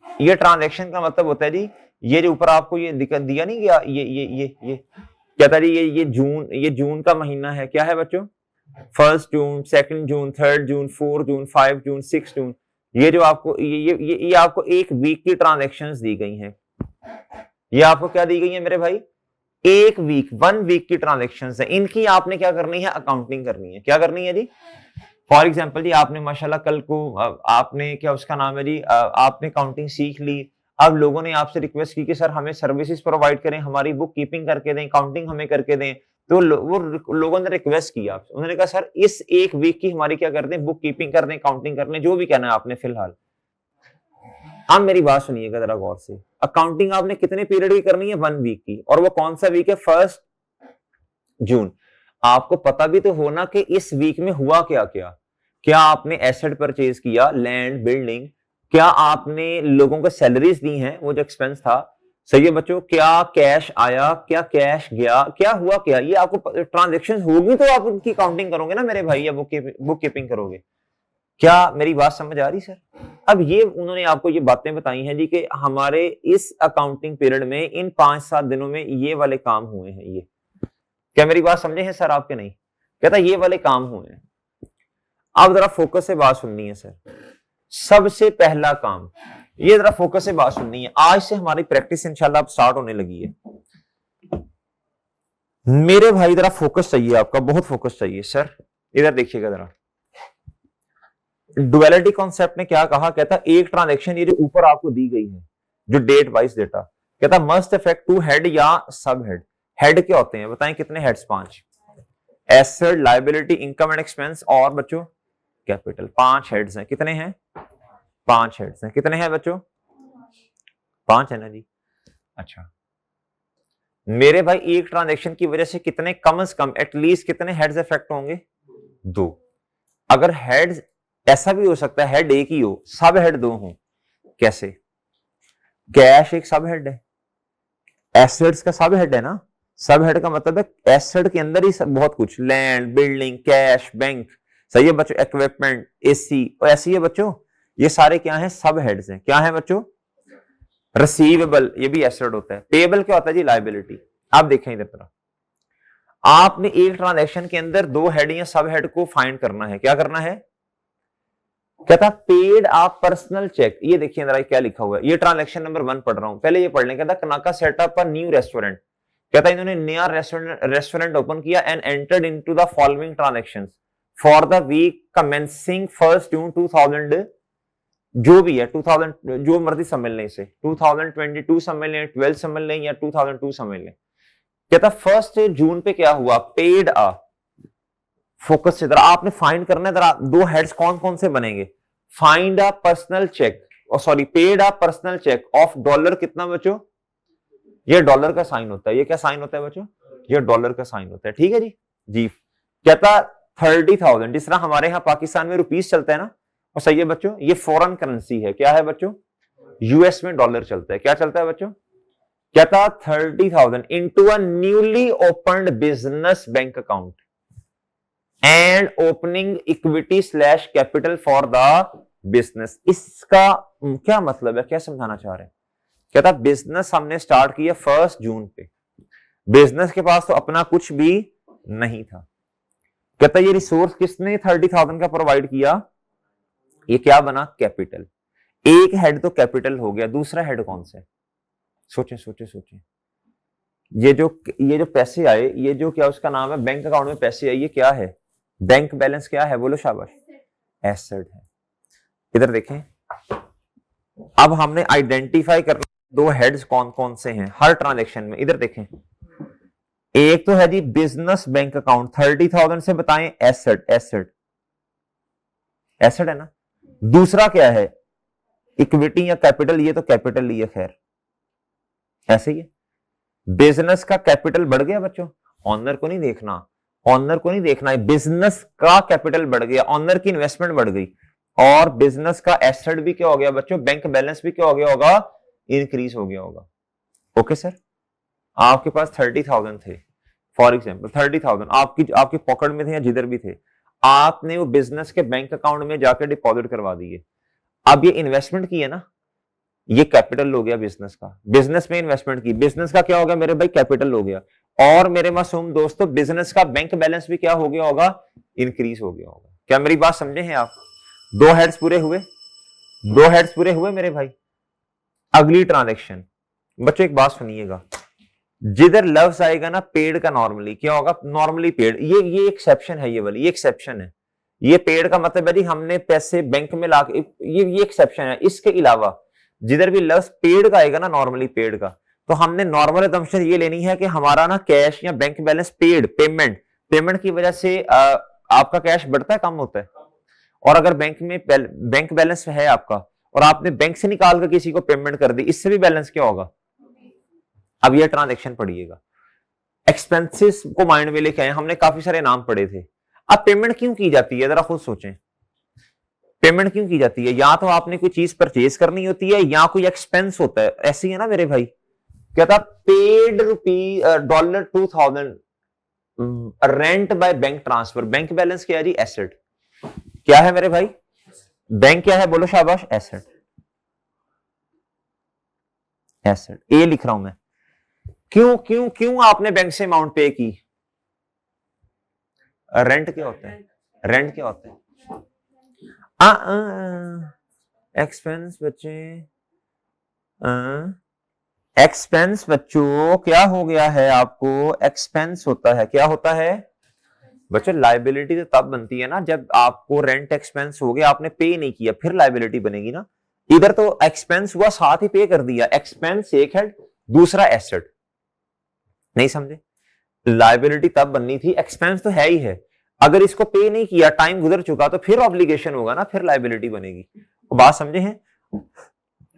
ये ट्रांजैक्शन का मतलब होता है जी, ये जो ऊपर आपको ये दिया नहीं गया, ये कहता जी ये जून का महीना है। क्या है बच्चों? 1 जून, 2 जून, 3 जून, 4 जून, 5 जून, 6 जून। ये जो आपको ये आपको एक वीक की ट्रांजैक्शंस दी गई हैं। ये आपको क्या दी गई है मेरे भाई? एक वीक, 1 वीक की ट्रांजैक्शंस है। इनकी आपने क्या करनी है? अकाउंटिंग करनी है। क्या करनी है जी? फॉर एग्जाम्पल जी आपने माशाल्लाह कल को आपने क्या उसका नाम है जी, आपने काउंटिंग सीख ली। अब लोगों ने आपसे रिक्वेस्ट की कि सर हमें सर्विसेज प्रोवाइड करें, हमारी बुक कीपिंग करके दें, काउंटिंग हमें करके दें। तो वो लोगों ने रिक्वेस्ट किया आपसे, उन्होंने कहा सर इस एक वीक की हमारी क्या कर दें, बुक कीपिंग कर दें, काउंटिंग कर लें, जो भी कहना है आपने फिलहाल। अब मेरी बात सुनिएगा जरा गौर से, अकाउंटिंग आपने कितने पीरियड की करनी है? 1 वीक की। और वो कौन सा वीक है? 1 जून। आपको पता भी तो होना कि इस वीक में हुआ क्या क्या। क्या आपने एसेट परचेज किया, लैंड, बिल्डिंग? क्या आपने लोगों को सैलरीज दी हैं, वो जो एक्सपेंस था? सही है बच्चों। क्या कैश आया, क्या कैश गया, क्या हुआ क्या? ये आपको ट्रांजेक्शन होगी तो आप उनकी काउंटिंग करोगे ना मेरे भाई, या बुक कीपिंग करोगे। क्या मेरी बात समझ आ रही सर? अब ये उन्होंने आपको ये बातें बताई हैं जी कि हमारे इस अकाउंटिंग पीरियड में इन 5-7 दिनों में ये वाले काम हुए हैं। ये क्या मेरी बात समझे हैं सर आपके? नहीं, कहता ये वाले काम हुए हैं। अब जरा फोकस से बात सुननी है सर। सबसे पहला काम, ये जरा फोकस से बात सुननी है। आज से हमारी प्रैक्टिस इंशाल्लाह अब स्टार्ट होने लगी है मेरे भाई। जरा फोकस चाहिए आपका, बहुत फोकस चाहिए सर। इधर देखिएगा जरा। डुअलिटी कॉन्सेप्ट ने क्या कहा? कहता एक ट्रांजैक्शन ये जो ऊपर आपको दी गई है, जो डेट वाइज डेटा, कहता मस्ट अफेक्ट टू हेड या सब हेड। हेड क्या होते हैं बताएं? कितने heads? 5। Asset, liability, income and expense और बच्चों कैपिटल। 5 हेड्स हैं। कितने हैं? 5 हेड्स हैं। कितने हैं बच्चों? 5 है ना जी। अच्छा मेरे भाई, एक ट्रांजैक्शन की वजह से कितने, कम से कम एटलीस्ट कितने हेड्स इफेक्ट होंगे? 2। अगर हेड्स, ऐसा भी हो सकता है हेड एक ही हो, सब हेड 2 हो। कैसे? कैश एक सब हेड है, एसेट्स का सब हेड है ना। सब हेड का मतलब है एसेट के अंदर ही बहुत कुछ, लैंड, बिल्डिंग, कैश, बैंक। सही है बच्चों? इक्विपमेंट, एसी, और ऐसी है बच्चों। ये सारे क्या हैं? सब हेड्स हैं। क्या है बच्चों? रिसीवेबल, ये भी एसेट होता है। पेएबल क्या होता है जी? लायबिलिटी। आप देखें इधर तरह, आपने एक ट्रांजैक्शन के अंदर 2 हेड या सब हेड को फाइंड करना है। क्या करना है? कहता पेड आप पर्सनल चेक। ये देखिए जरा क्या लिखा हुआ है। ये ट्रांजैक्शन नंबर 1 पढ़ रहा हूं, पहले ये पढ़ लें। कहता Kanaka set up a new restaurant. कहता इन्होंने नया रेस्टोरेंट ओपन किया and entered into the following transactions for the week commencing 1 June 2000, जो भी है 2000, जो मर्जी समझ लें इसे, 2022 समझ लें, 12 समझ लें या 2002 समझ लें। कहता 1 जून पे क्या हुआ? पेड अ, फोकस से जरा आपने फाइंड करना है। जरा 2 हेड्स कौन कौन से बनेंगे? फाइंड अ पर्सनल चेक, और sorry paid a personal cheque of dollar. कितना बच्चों? ये डॉलर का साइन होता है। ये क्या साइन होता है बच्चों? ये डॉलर का साइन होता है। ठीक है जी। जी कहता 30,000, जिस तरह हमारे यहाँ पाकिस्तान में रुपीस चलता है ना, और सही है बच्चों, ये फॉरेन करेंसी है। क्या है बच्चों? यूएस में डॉलर चलता है। क्या चलता है बच्चों? कहता 30,000 into a newly opened business bank account and opening equity slash capital for the business. इसका क्या मतलब है? क्या समझाना चाह रहे हैं? कहता बिजनेस हमने स्टार्ट किया 1 जून पे। बिजनेस के पास तो अपना कुछ भी नहीं था। कहता ये रिसोर्स किसने 30,000 का प्रोवाइड किया? ये क्या बना? कैपिटल। एक हेड तो कैपिटल हो गया, दूसरा हेड कौन सा है? सोचे सोचे सोचे। ये जो पैसे आए, ये जो क्या उसका नाम है, बैंक अकाउंट में पैसे आए, ये क्या है? बैंक बैलेंस क्या है? बोलो शाबाश। एसेट है। इधर देखें, अब हमने आइडेंटिफाई करना 2 हेड्स कौन कौन से हैं हर ट्रांजैक्शन में। इधर देखें, एक तो है जी बिजनेस बैंक अकाउंट, 30,000 से बताएं एसेट। एसेट एसेट है ना। दूसरा क्या है? इक्विटी या कैपिटल। ये तो कैपिटल ही है, खैर ऐसे ही है। बिजनेस का कैपिटल बढ़ गया बच्चों, ऑनर को नहीं देखना, ऑनर को नहीं देखना है। बिजनेस का कैपिटल बढ़ गया, ऑनर की इन्वेस्टमेंट बढ़ गई, और बिजनेस का एसेट भी क्या हो गया बच्चों? बैंक बैलेंस भी क्या हो गया होगा? इंक्रीज हो गया होगा। ओके सर, आपके पास 30,000 थे, फॉर एग्जाम्पल 30,000 आपकी पॉकेट में थे या जिधर भी थे, आपने वो बिजनेस के बैंक अकाउंट में जाकर डिपॉजिट करवा दिए। अब ये इन्वेस्टमेंट की है ना, ये कैपिटल हो गया बिजनेस का। बिजनेस में इन्वेस्टमेंट की, बिजनेस का क्या हो गया मेरे भाई? कैपिटल हो गया। और मेरे मासूम दोस्तों, बिजनेस का बैंक बैलेंस भी क्या हो गया होगा? इंक्रीज हो गया होगा। क्या मेरी बात समझे हैं आप? 2 हेड्स पूरे हुए, 2 हेड्स पूरे हुए मेरे भाई। अगली ट्रांजैक्शन बच्चों, एक बात सुनिएगा, जिधर लफ्ज आएगा ना पेड का, नॉर्मली क्या होगा? Normally paid. ये एक्सेप्शन है, ये वाली ये एक्सेप्शन है। ये पेड का मतलब है जी हमने पैसे बैंक में ला के, ये एक्सेप्शन है। इसके अलावा जिधर भी लफ्ज पेड का आएगा ना, नॉर्मली पेड का, तो हमने नॉर्मल असम्पशन ये लेनी है कि हमारा ना कैश या बैंक बैलेंस, पेड पेमेंट की वजह से आपका कैश बढ़ता है, कम होता है। और अगर बैंक बैलेंस है आपका, और आपने बैंक से निकाल कर किसी को पेमेंट कर दी, इससे भी बैलेंस क्या होगा? अब ये ट्रांजैक्शन पढ़िएगा। एक्सपेंसेस को माइंड में लेके आए, हमने काफी सारे नाम पढ़े थे। अब पेमेंट क्यों की जाती है? जरा खुद सोचें, पेमेंट क्यों की जाती है? या तो आपने कोई चीज परचेज करनी होती है, या कोई एक्सपेंस होता है। ऐसी है ना मेरे भाई। क्या था? Paid $2,000 rent by bank transfer. Bank balance क्या है जी? एसेट। क्या है मेरे भाई? बैंक क्या है बोलो शाबाश, एसेट। एसेट ए लिख रहा हूं मैं। क्यों क्यों क्यों आपने बैंक से अमाउंट पे की? रेंट क्या होता है? रेंट क्या होता है? एक्सपेंस बच्चे, एक्सपेंस बच्चों क्या हो गया है आपको? एक्सपेंस होता है, क्या होता है बच्चों? लाइबिलिटी तो तब बनती है ना जब आपको रेंट एक्सपेंस हो गया, आपने पे नहीं किया, फिर लाइबिलिटी बनेगी ना। इधर तो एक्सपेंस हुआ, साथ ही पे कर दिया। एक्सपेंस एक है, दूसरा एसेट। नहीं समझे? लाइबिलिटी तब बननी थी, एक्सपेंस तो है ही है। अगर इसको पे नहीं किया, टाइम गुजर चुका, तो फिर ऑब्लिगेशन होगा ना, फिर लाइबिलिटी बनेगी। बात समझे हैं?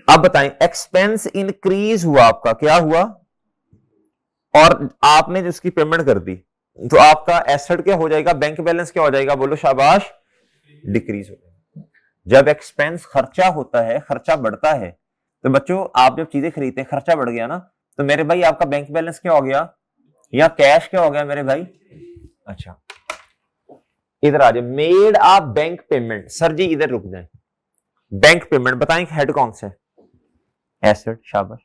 अब बताएं, एक्सपेंस इंक्रीज हुआ आपका, क्या हुआ? और आपने जो उसकी पेमेंट कर दी, तो आपका एसेट क्या हो जाएगा? बैंक बैलेंस क्या हो जाएगा बोलो शाबाश? डिक्रीज हो जाएगा। जब एक्सपेंस खर्चा होता है, खर्चा बढ़ता है, तो बच्चों आप जब चीजें खरीदते हैं, खर्चा बढ़ गया ना, तो मेरे भाई आपका बैंक बैलेंस क्या हो गया, या कैश क्या हो गया मेरे भाई? अच्छा, इधर आ जाए, मेड आ बैंक पेमेंट। सर जी इधर रुक जाए। बैंक पेमेंट बताएं, हेड कौन सा है? एसेट, शाबाश।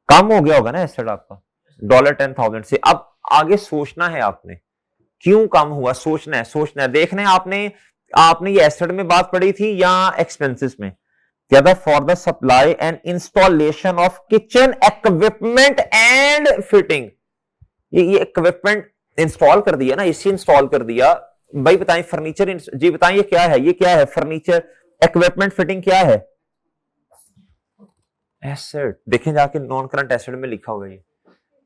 कम हो गया होगा ना एसेट आपका $10,000 से। अब आगे सोचना है आपने, क्यों कम हुआ? सोचना है, सोचना है, देखना है आपने। आपने ये एसेट में बात पढ़ी थी या एक्सपेंसेस में? क्या था? For the supply and installation of kitchen equipment and fitting. ये इक्विपमेंट इंस्टॉल कर दिया ना, इसी इंस्टॉल कर दिया भाई। बताएं फर्नीचर, जी बताएं ये क्या है? ये क्या है? फर्नीचर इक्विपमेंट फिटिंग क्या है? एसेट। देखें जाके नॉन करंट एसेट में लिखा हुआ है ये।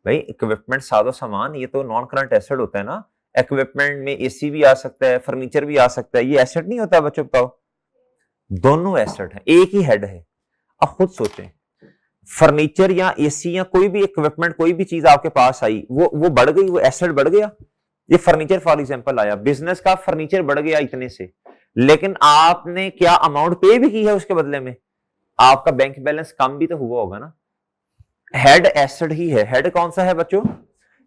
भाई इक्विपमेंट सादो सामान, ये तो नॉन करंट एसेट होता है ना। इक्विपमेंट में एसी भी आ सकता है, फर्नीचर भी आ सकता है, ये एसेट नहीं होता बच्चों? बताओ, दोनों एसेट है, एक ही हेड है। अब खुद सोचें, फर्नीचर या एसी या कोई भी इक्विपमेंट, कोई भी चीज आपके पास आई, वो बढ़ गई, वो एसेट बढ़ गया। ये फर्नीचर फॉर एग्जांपल आया, बिजनेस का फर्नीचर बढ़ गया इतने से, लेकिन आपने क्या अमाउंट पे भी की है उसके बदले में? आपका बैंक बैलेंस कम भी तो हुआ होगा ना। हेड एसेट ही है। हेड कौन सा है बच्चों?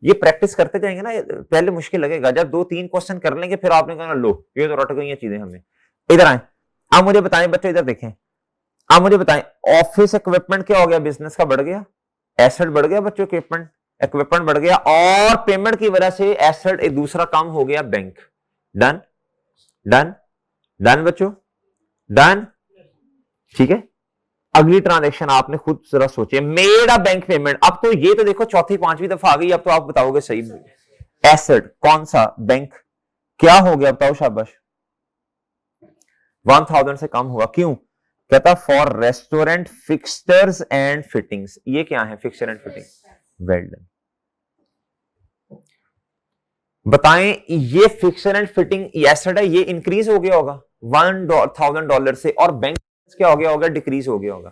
ये प्रैक्टिस करते जाएंगे ना, पहले मुश्किल लगेगा, जब 2-3 क्वेश्चन कर लेंगे फिर आपने कहना लो ये तो रट गई हैं चीजें हमें। इधर आए, आप मुझे बताएं बच्चों, इधर देखें, आप मुझे बताएं, ऑफिस इक्विपमेंट क्या हो गया? बिजनेस का बढ़ गया, एसेट बढ़ गया बच्चों, इक्विपमेंट इक्विपमेंट बढ़ गया, और पेमेंट की वजह से एसेट एक दूसरा काम हो गया, बैंक। डन डन डन बच्चों, डन। ठीक है, अगली ट्रांजेक्शन आपने खुद जरा सोचिए, मेड अ बैंक पेमेंट। अब तो ये तो देखो चौथी पांचवी दफा आ गई, अब तो आप बताओगे सही। एसेट कौन सा? बैंक। क्या हो गया बताओ शाबाश? 1000 से कम हुआ, क्यों? कहता for restaurant fixtures and fittings. ये क्या है? Fixture and fitting. Well done. बताएं, ये फिक्सचर एंड फिटिंग एसेट है, ये इंक्रीज हो गया होगा $1000 से, और बैंक क्या हो गया होगा? डिक्रीज हो गया होगा।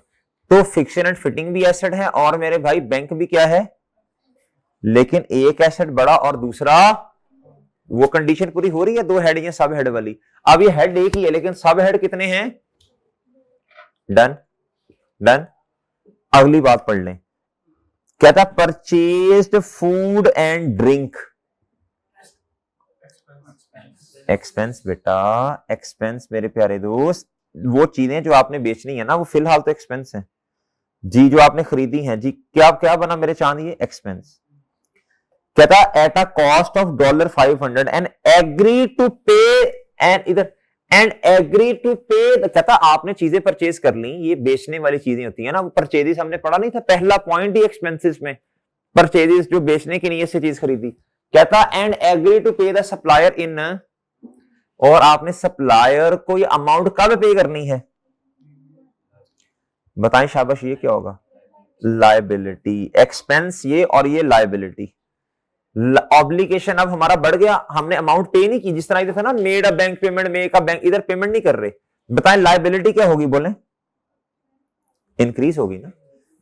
तो फिक्सचर एंड फिटिंग भी एसेट है, और मेरे भाई बैंक भी क्या है? लेकिन एक एसेट बड़ा और दूसरा, वो कंडीशन पूरी हो रही है, दो हेड या सब हेड वाली। अब ये हेड एक ही है, लेकिन सब हेड कितने हैं? Done done. अगली बात पढ़ लें, कहता purchased food and drink. Expense बेटा, एक्सपेंस मेरे प्यारे दोस्त, वो चीजें जो आपने बेचनी है ना, वो फिलहाल तो एक्सपेंस है जी, जो आपने खरीदी है जी। क्या क्या बना मेरे चांद? ये एक्सपेंस। कहता at a cost of $500 and agree to pay, and इधर एंड एग्री टू पे। कहता आपने चीजें परचेज कर ली, ये बेचने वाली चीजें होती है ना, वो परचेजेस हमने पढ़ा नहीं था, पहला पॉइंट ही एक्सपेंसेस में, परचेजेस जो बेचने की नीयत से चीज खरीदी। कहता एंड एग्री टू पे द सप्लायर इन, और आपने सप्लायर को ये अमाउंट कब पे करनी है? बताएं शाबाश, ये क्या होगा? लायबिलिटी। एक्सपेंस ये, और ये लायबिलिटी। ऑब्लिगेशन अब हमारा बढ़ गया, हमने अमाउंट पे नहीं की, जिस तरह इधर था ना made a bank payment, make a bank, इधर पेमेंट नहीं कर रहे। बताएं लायबिलिटी क्या होगी? बोले इंक्रीज होगी ना,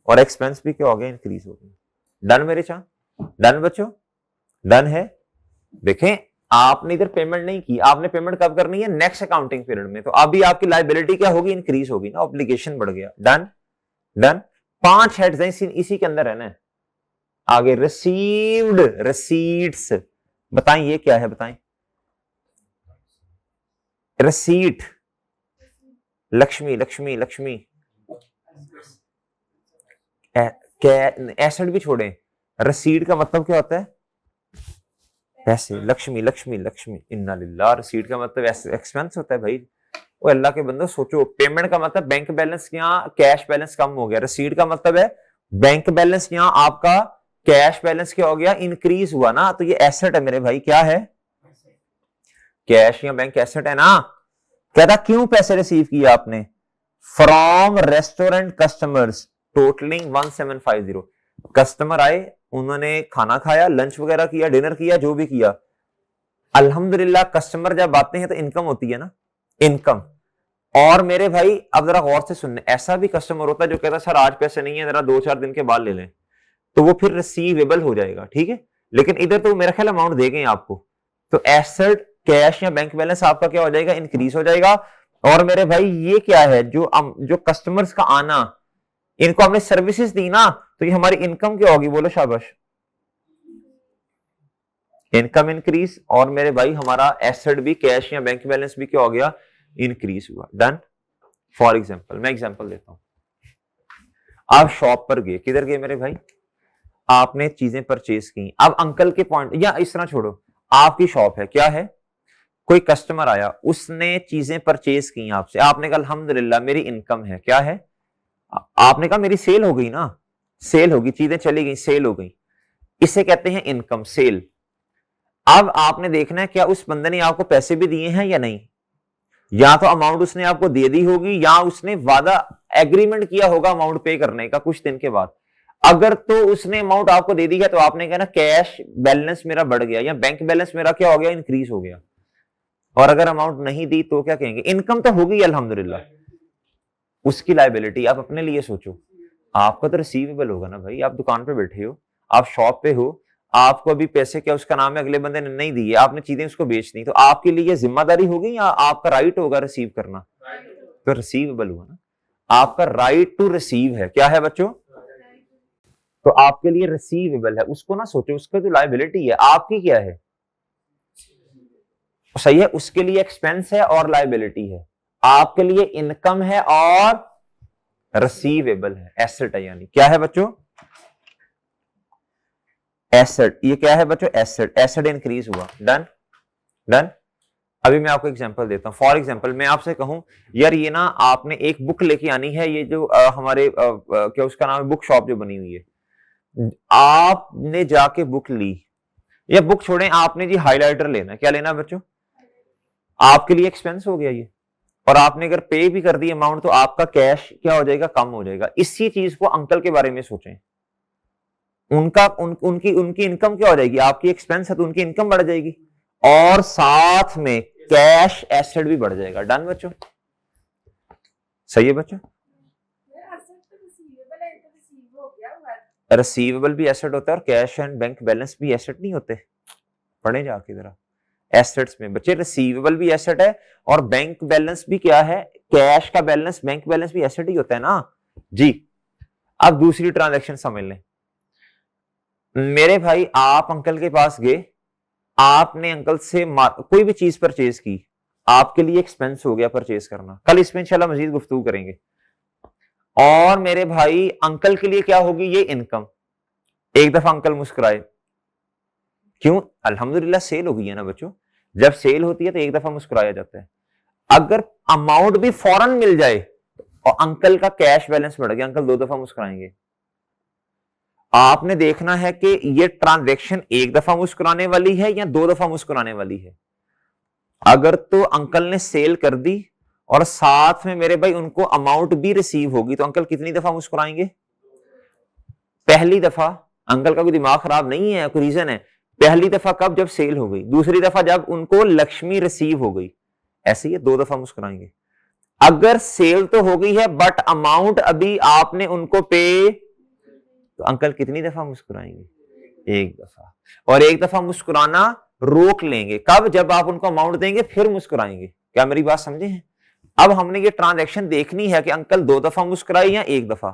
और एक्सपेंस भी क्या हो गया? इंक्रीज होगी। डन मेरे चाह? डन बच्चों? डन है। देखें, आपने इधर पेमेंट नहीं की, आपने पेमेंट कब करनी है? नेक्स्ट अकाउंटिंग पीरियड में, तो अभी आपकी लायबिलिटी क्या होगी? इंक्रीज होगी ना, ऑब्लिगेशन बढ़ गया। Done done. 5 हेड्स हैं, इसी के अंदर है ना। आगे रिसीव्ड, रिसीट्स। बताएं ये क्या है? बताएं। रिसीट, लक्ष्मी लक्ष्मी लक्ष्मी, एसेट भी छोड़े, रसीड का मतलब क्या होता है? पैसे। लक्ष्मी लक्ष्मी लक्ष्मी, इन्ना लिल्लाह। रसीड का मतलब एक्सपेंस होता है भाई। वो अल्लाह के बंदो सोचो, पेमेंट का मतलब बैंक बैलेंस, यहाँ कैश बैलेंस कम हो गया। रसीड का मतलब है बैंक बैलेंस, यहाँ आपका कैश बैलेंस क्या हो गया? इंक्रीज हुआ ना। तो ये एसेट है मेरे भाई। क्या है? कैश या बैंक एसेट है ना। कहता क्यों पैसे रिसीव किए आपने? From restaurant customers totalling 1750। Customer आए, उन्होंने खाना खाया, लंच वगैरह किया, डिनर किया, जो भी किया। अल्हम्दुलिल्लाह कस्टमर जब आते हैं तो इनकम होती है ना, इनकम। और मेरे भाई अब जरा गौर से सुनने, ऐसा भी कस्टमर होता है जो कहता है सर आज पैसे नहीं है, जरा 2-4 दिन के बाद ले लें, तो वो फिर रिसीवेबल हो जाएगा, ठीक है। लेकिन इधर तो मेरा ख्याल अमाउंट देंगे आपको, तो एसेट कैश या बैंक बैलेंस आपका क्या हो जाएगा? इंक्रीज हो जाएगा। और मेरे भाई ये क्या है? जो कस्टमर्स का आना, इनको हमने सर्विसेज दी ना, तो ये हमारी इनकम क्या होगी? बोलो शाबाश। Income increase. और मेरे भाई हमारा एसेट भी, कैश या बैंक बैलेंस भी क्या हो गया? इंक्रीज हुआ। डन। फॉर एग्जाम्पल, मैं एग्जाम्पल देता हूं। आप शॉप पर गए, किधर गए मेरे भाई? आपने चीजें परचेज की। अब अंकल के पॉइंट, या इस तरह छोड़ो, आपकी शॉप है, क्या है? कोई कस्टमर आया, उसने चीजें परचेज की आपसे, आपने कहा अल्हम्दुलिल्लाह मेरी इनकम है, क्या है? आपने कहा मेरी सेल हो गई ना, सेल होगी, चीजें चली गई, सेल हो गई, इसे कहते हैं इनकम, सेल। अब आपने देखना है क्या उस बंदे ने आपको पैसे भी दिए हैं या नहीं। या तो अमाउंट उसने आपको दे दी होगी, या उसने वादा एग्रीमेंट किया होगा अमाउंट पे करने का कुछ दिन के बाद। अगर तो उसने अमाउंट आपको दे दी है तो आपने कहना कैश बैलेंस मेरा बढ़ गया, या बैंक बैलेंस मेरा क्या हो गया? इंक्रीज हो गया। और अगर अमाउंट नहीं दी तो क्या कहेंगे? इनकम तो होगी अल्हम्दुलिल्लाह। उसकी लायबिलिटी आप अपने लिए सोचो, आपका तो रिसीवेबल होगा ना भाई। आप दुकान पे बैठे हो, आप शॉप पे हो, आपको अभी पैसे, क्या उसका नाम है, अगले बंदे ने नहीं दिए, आपने चीजें उसको बेच दी, तो आपके लिए जिम्मेदारी होगी या आपका राइट होगा रिसीव करना? तो रिसीवेबल हुआ ना, आपका राइट टू रिसीव है। क्या है बच्चों? तो आपके लिए रिसीवेबल है, उसको ना सोचो, उसका जो लायबिलिटी है आपकी क्या है? सही है, उसके लिए एक्सपेंस है और लायबिलिटी है, आपके लिए इनकम है और रिसीवेबल है, एसेट है। यानी क्या है बच्चों? एसेट। ये क्या है बच्चों? एसेट। एसेट इंक्रीज हुआ। डन। डन। अभी मैं आपको एग्जांपल देता हूं। फॉर एग्जांपल मैं आपसे कहूं यार ये ना आपने एक बुक लेके आनी है, ये जो हमारे क्या उसका नाम है, बुक शॉप जो बनी हुई है, आपने जाके बुक ली, या बुक छोड़ें, आपने जी हाइलाइटर लेना है। क्या लेना है बच्चों? आपके लिए एक्सपेंस हो गया ये, और आपने अगर पे भी कर दी अमाउंट तो आपका कैश क्या हो जाएगा? कम हो जाएगा। इसी चीज को अंकल के बारे में सोचें, उनकी उनकी इनकम क्या हो जाएगी? आपकी एक्सपेंस है तो उनकी इनकम बढ़ जाएगी, और साथ में कैश एसेट भी बढ़ जाएगा। डन बच्चों? सही है बच्चों? रिसीवेबल भी एसेट होता है और कैश एंड बैंक बैलेंस भी एसेट नहीं होते? पढ़े जाके जरा एसेट्स में बच्चे, रिसीवेबल भी एसेट है और बैंक बैलेंस भी क्या है? कैश का बैलेंस, बैंक बैलेंस भी एसेट ही होता है ना जी। अब दूसरी ट्रांजैक्शन समझ लें। मेरे भाई आप अंकल के पास गए, आपने अंकल से कोई भी चीज परचेज की, आपके लिए एक्सपेंस हो गया परचेज करना, कल इसमें इंशाल्लाह मजीद गुफ्तगू करेंगे। और मेरे भाई अंकल के लिए क्या होगी? ये इनकम। एक दफा अंकल मुस्कुराए, क्यों? अल्हम्दुलिल्लाह सेल हो गई है ना बच्चों। जब सेल होती है तो एक दफा मुस्कुराया जाता है। अगर अमाउंट भी फौरन मिल जाए और अंकल का कैश बैलेंस बढ़ गया, अंकल 2 दफा मुस्कुराएंगे। आपने देखना है कि ये ट्रांजैक्शन एक दफा मुस्कुराने वाली है या 2 दफा मुस्कुराने वाली है। अगर तो अंकल ने सेल कर दी और साथ में मेरे भाई उनको अमाउंट भी रिसीव होगी, तो अंकल कितनी दफा मुस्कुराएंगे? पहली दफा। अंकल का कोई दिमाग खराब नहीं है, कोई रीजन है। पहली दफा कब? जब सेल हो गई। दूसरी दफा जब उनको लक्ष्मी रिसीव हो गई। ऐसे ही 2 दफा मुस्कुराएंगे। अगर सेल तो हो गई है बट अमाउंट अभी आपने उनको पे, तो अंकल कितनी दफा मुस्कुराएंगे? एक दफा। और एक दफा मुस्कुराना रोक लेंगे, कब? जब आप उनको अमाउंट देंगे फिर मुस्कुराएंगे। क्या मेरी बात समझे हैं? अब हमने ये ट्रांजैक्शन देखनी है कि अंकल 2 दफा मुस्कुराए या एक दफा।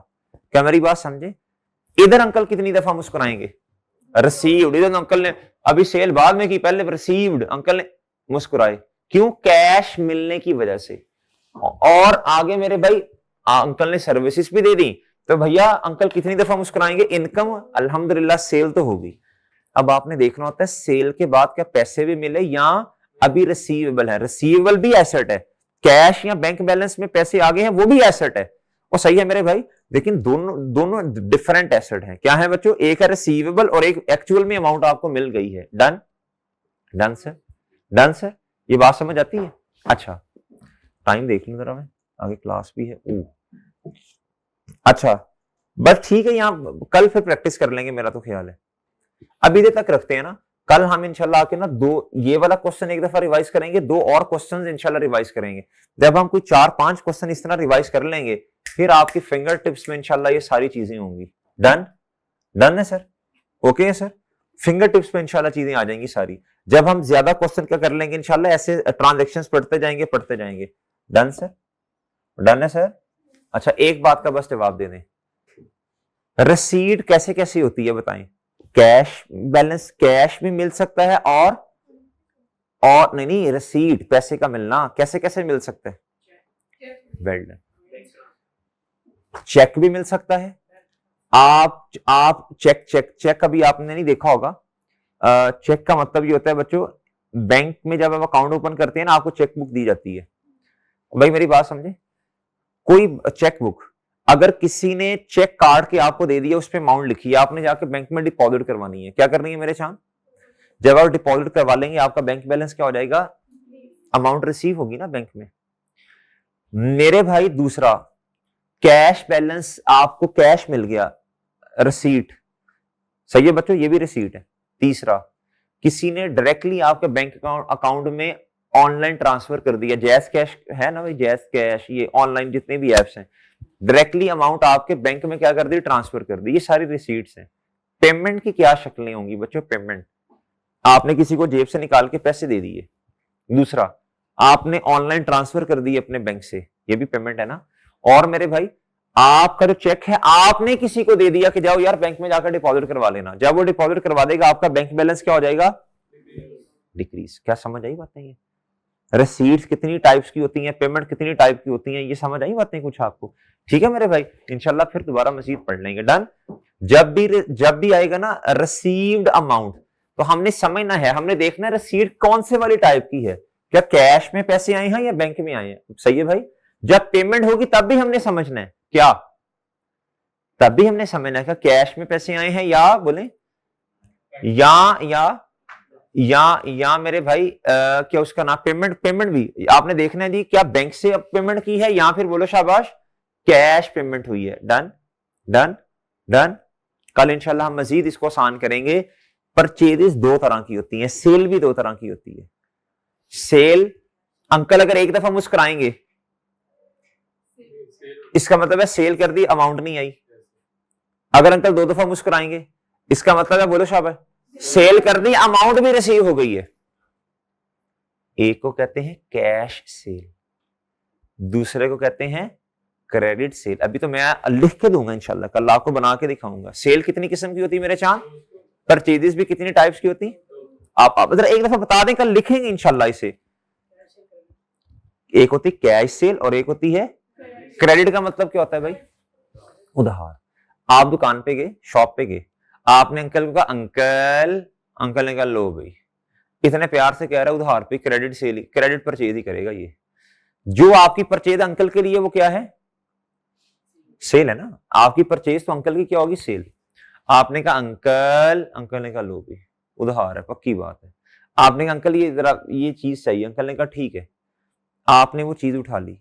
क्या मेरी बात समझे? इधर अंकल कितनी दफा मुस्कुराएंगे? रिसीव्ड। इधर अंकल ने अभी सेल बाद में की, पहले रिसीव्ड, अंकल ने मुस्कुराए। क्यों? कैश मिलने की वजह से। और आगे मेरे भाई अंकल ने सर्विसेज भी दे दी, तो भैया अंकल कितनी दफा मुस्कुराएंगे? इनकम अल्हम्दुलिल्लाह सेल तो होगी। अब आपने देखना होता है सेल के बाद क्या पैसे भी मिले या अभी रिसीवेबल है। रिसीवेबल भी एसेट है, कैश या बैंक बैलेंस में पैसे आ गए हैं वो भी एसेट है। और सही है मेरे भाई, लेकिन दोनों दोनों डिफरेंट एसेट हैं। क्या है बच्चों? एक है रिसीवेबल और एक एक्चुअल में अमाउंट आपको मिल गई है। Done done sir, done sir, ये बात समझ आती है? अच्छा टाइम देख लूं जरा मैं, आगे क्लास भी है। अच्छा बस ठीक है, यहाँ कल फिर प्रैक्टिस कर लेंगे, मेरा तो ख्याल है अभी देर तक रखते हैं ना। कल हम इंशाल्लाह आके ना दो ये वाला क्वेश्चन एक दफा रिवाइज करेंगे, दो और क्वेश्चंस इंशाल्लाह रिवाइज करेंगे। जब हम कोई 4-5 क्वेश्चन इस तरह रिवाइज कर लेंगे, फिर आपकी फिंगर टिप्स में इंशाल्लाह ये सारी चीजें होंगी। डन डन है सर? ओके है सर? फिंगर टिप्स में इंशाल्लाह चीजें आ जाएंगी सारी। जब हम ज्यादा क्वेश्चन क्या कर लेंगे इंशाल्लाह, ऐसे ट्रांजेक्शंस पढ़ते जाएंगे। Done sir? डन है सर? अच्छा एक बात का बस जवाब दे दें, रसीद कैसे कैसे होती है बताएं? कैश बैलेंस, कैश भी मिल सकता है और नहीं रसीद पैसे का मिलना कैसे कैसे मिल सकता है? Well done. चेक भी मिल सकता है। आप चेक कभी आपने नहीं देखा होगा। चेक का मतलब ये होता है बच्चों, बैंक में जब आप अकाउंट ओपन करते हैं ना, आपको चेक बुक दी जाती है। भाई मेरी बात समझे, कोई चेक बुक अगर किसी ने चेक काट के आपको दे दिया, उस पर अमाउंट लिखी है, आपने जाके बैंक में डिपॉजिट करवानी है। क्या करनी है मेरे चांद? जब आप डिपॉजिट करवा लेंगे, आपका बैंक बैलेंस क्या हो जाएगा? अमाउंट रिसीव होगी ना बैंक में। मेरे भाई दूसरा, कैश बैलेंस, आपको कैश मिल गया, रिसीट, सही है बच्चों, ये भी रिसीट है। तीसरा, किसी ने डायरेक्टली आपके बैंक अकाउंट में ऑनलाइन ट्रांसफर कर दिया, जैस कैश है ना भाई, जैस कैश, ये ऑनलाइन जितने भी एप्स हैं, डायरेक्टली अमाउंट आपके बैंक में क्या कर दी? ट्रांसफर कर दी। ये सारी रिसीट्स हैं। पेमेंट की क्या शक्लें होंगी बच्चों? पेमेंट, आपने किसी को जेब से निकाल के पैसे दे दिए। दूसरा, आपने ऑनलाइन ट्रांसफर कर दी अपने बैंक से, ये भी पेमेंट है ना। और मेरे भाई आपका जो चेक है, आपने किसी को दे दिया कि जाओ यार बैंक में जाकर डिपॉजिट करवा लेना। जब वो डिपॉजिट करवा देगा, आपका बैंक बैलेंस क्या हो जाएगा? डिक्रीज। क्या समझ आई बातें? ये रिसीट्स कितनी टाइप्स की होती हैं, पेमेंट कितनी टाइप की होती हैं, ये समझ आई बातें कुछ आपको? ठीक है मेरे भाई, इंशाल्लाह फिर दोबारा मजीद पढ़ लेंगे। डन। जब भी आएगा ना रिसीव्ड अमाउंट, तो हमने समझना है, हमने देखना है रिसीट कौन से वाली टाइप की है, क्या कैश में पैसे आए हैं या बैंक में आए हैं। सही है भाई? जब पेमेंट होगी तब भी हमने समझना है, क्या तब भी हमने समझना है क्या कैश में पैसे आए हैं या बोले या मेरे भाई क्या उसका नाम, पेमेंट भी आपने देखना है जी, क्या बैंक से पेमेंट की है या फिर बोलो शाबाश कैश पेमेंट हुई है। Done done done. कल इंशाल्लाह हम मजीद इसको आसान करेंगे। परचेजेस दो तरह की होती हैं, सेल भी दो तरह की होती है। सेल, अंकल अगर एक दफा मुस्कुराएंगे, इसका मतलब है सेल कर दी, अमाउंट नहीं आई। अगर अंकल दो दफा मुस्कुराएंगे, इसका मतलब है बोलो शाबाश सेल कर दी, अमाउंट भी रिसीव हो गई है। एक को कहते हैं कैश सेल, दूसरे को कहते हैं क्रेडिट सेल। अभी तो मैं लिख के दूंगा इंशाल्लाह, कल आपको बना के दिखाऊंगा। सेल कितनी किस्म की होती है मेरे चांद? परचेजेस भी कितनी टाइप्स की होती? आप जरा एक दफा बता दें, कल लिखेंगे इंशाल्लाह इसे। एक होती कैश सेल और एक होती है क्रेडिट। का मतलब क्या होता है भाई? उधार। आप दुकान पे गए, शॉप पे गए, आपने अंकल को कहा अंकल ने कहा लो भाई, इतने प्यार से कह रहा है उधार पे, क्रेडिट सेल, क्रेडिट परचेज ही करेगा। ये जो आपकी परचेज अंकल के लिए वो क्या है? सेल है ना। आपकी परचेज तो अंकल की क्या होगी? सेल। आपने कहा अंकल ने कहा लो भाई उधार है, पक्की बात है। आपने कहा अंकल ये जरा ये चीज चाहिए, अंकल ने कहा ठीक है, आपने वो चीज उठा ली,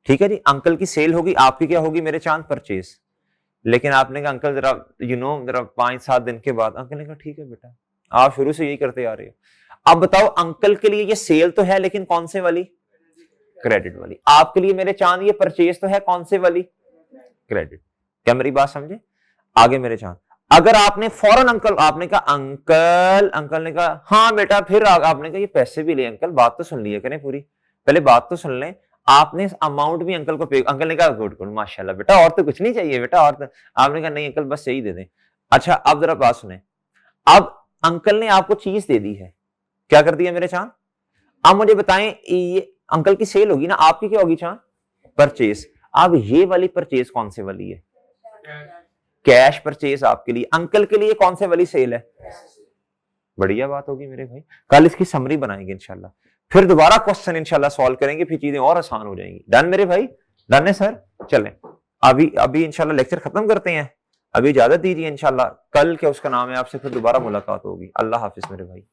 ठीक है जी, अंकल की सेल होगी, आपकी क्या होगी मेरे चांद? परचेज। लेकिन आपने कहा अंकल जरा जरा 5-7 दिन के बाद, अंकल ने कहा ठीक है बेटा, आप शुरू से यही करते आ रहे हो। अब बताओ अंकल के लिए ये सेल तो है, लेकिन कौन से वाली? क्रेडिट वाली। आपके लिए मेरे चांद ये परचेज तो है, कौन से वाली? क्रेडिट। क्या मेरी बात समझे? आगे मेरे चांद, अगर आपने फौरन आपने कहा अंकल ने कहा हाँ बेटा, फिर आपने कहा ये पैसे भी ले अंकल, बात तो सुन लिया करें पूरी, पहले बात तो सुन लें। आपने अमाउंट भी अंकल को पे, अंकल ने कहा गुड गुड माशाल्लाह बेटा, और तो कुछ नहीं चाहिए बेटा, और तो आपने कहा नहीं अंकल बस यही दे दें। अच्छा अब जरा बात सुने, अब अंकल ने आपको चीज दे दी है, क्या कर दिया मेरे चांद? अब मुझे बताएं, ये अंकल की सेल होगी ना, आपकी क्या होगी चांद? परचेज। अब ये वाली परचेज कौन से वाली है? कैश परचेज आपके लिए। अंकल के लिए कौन से वाली सेल है? बढ़िया बात होगी मेरे भाई, कल इसकी समरी बनाएंगे इंशाल्लाह, फिर दोबारा क्वेश्चन इंशाल्लाह सॉल्व करेंगे, फिर चीजें और आसान हो जाएंगी। डन मेरे भाई? डन है सर? चलें अभी अभी इंशाल्लाह लेक्चर खत्म करते हैं, अभी इजाजत दीजिए, इंशाल्लाह कल क्या उसका नाम है आपसे फिर दोबारा मुलाकात होगी। अल्लाह हाफिज मेरे भाई।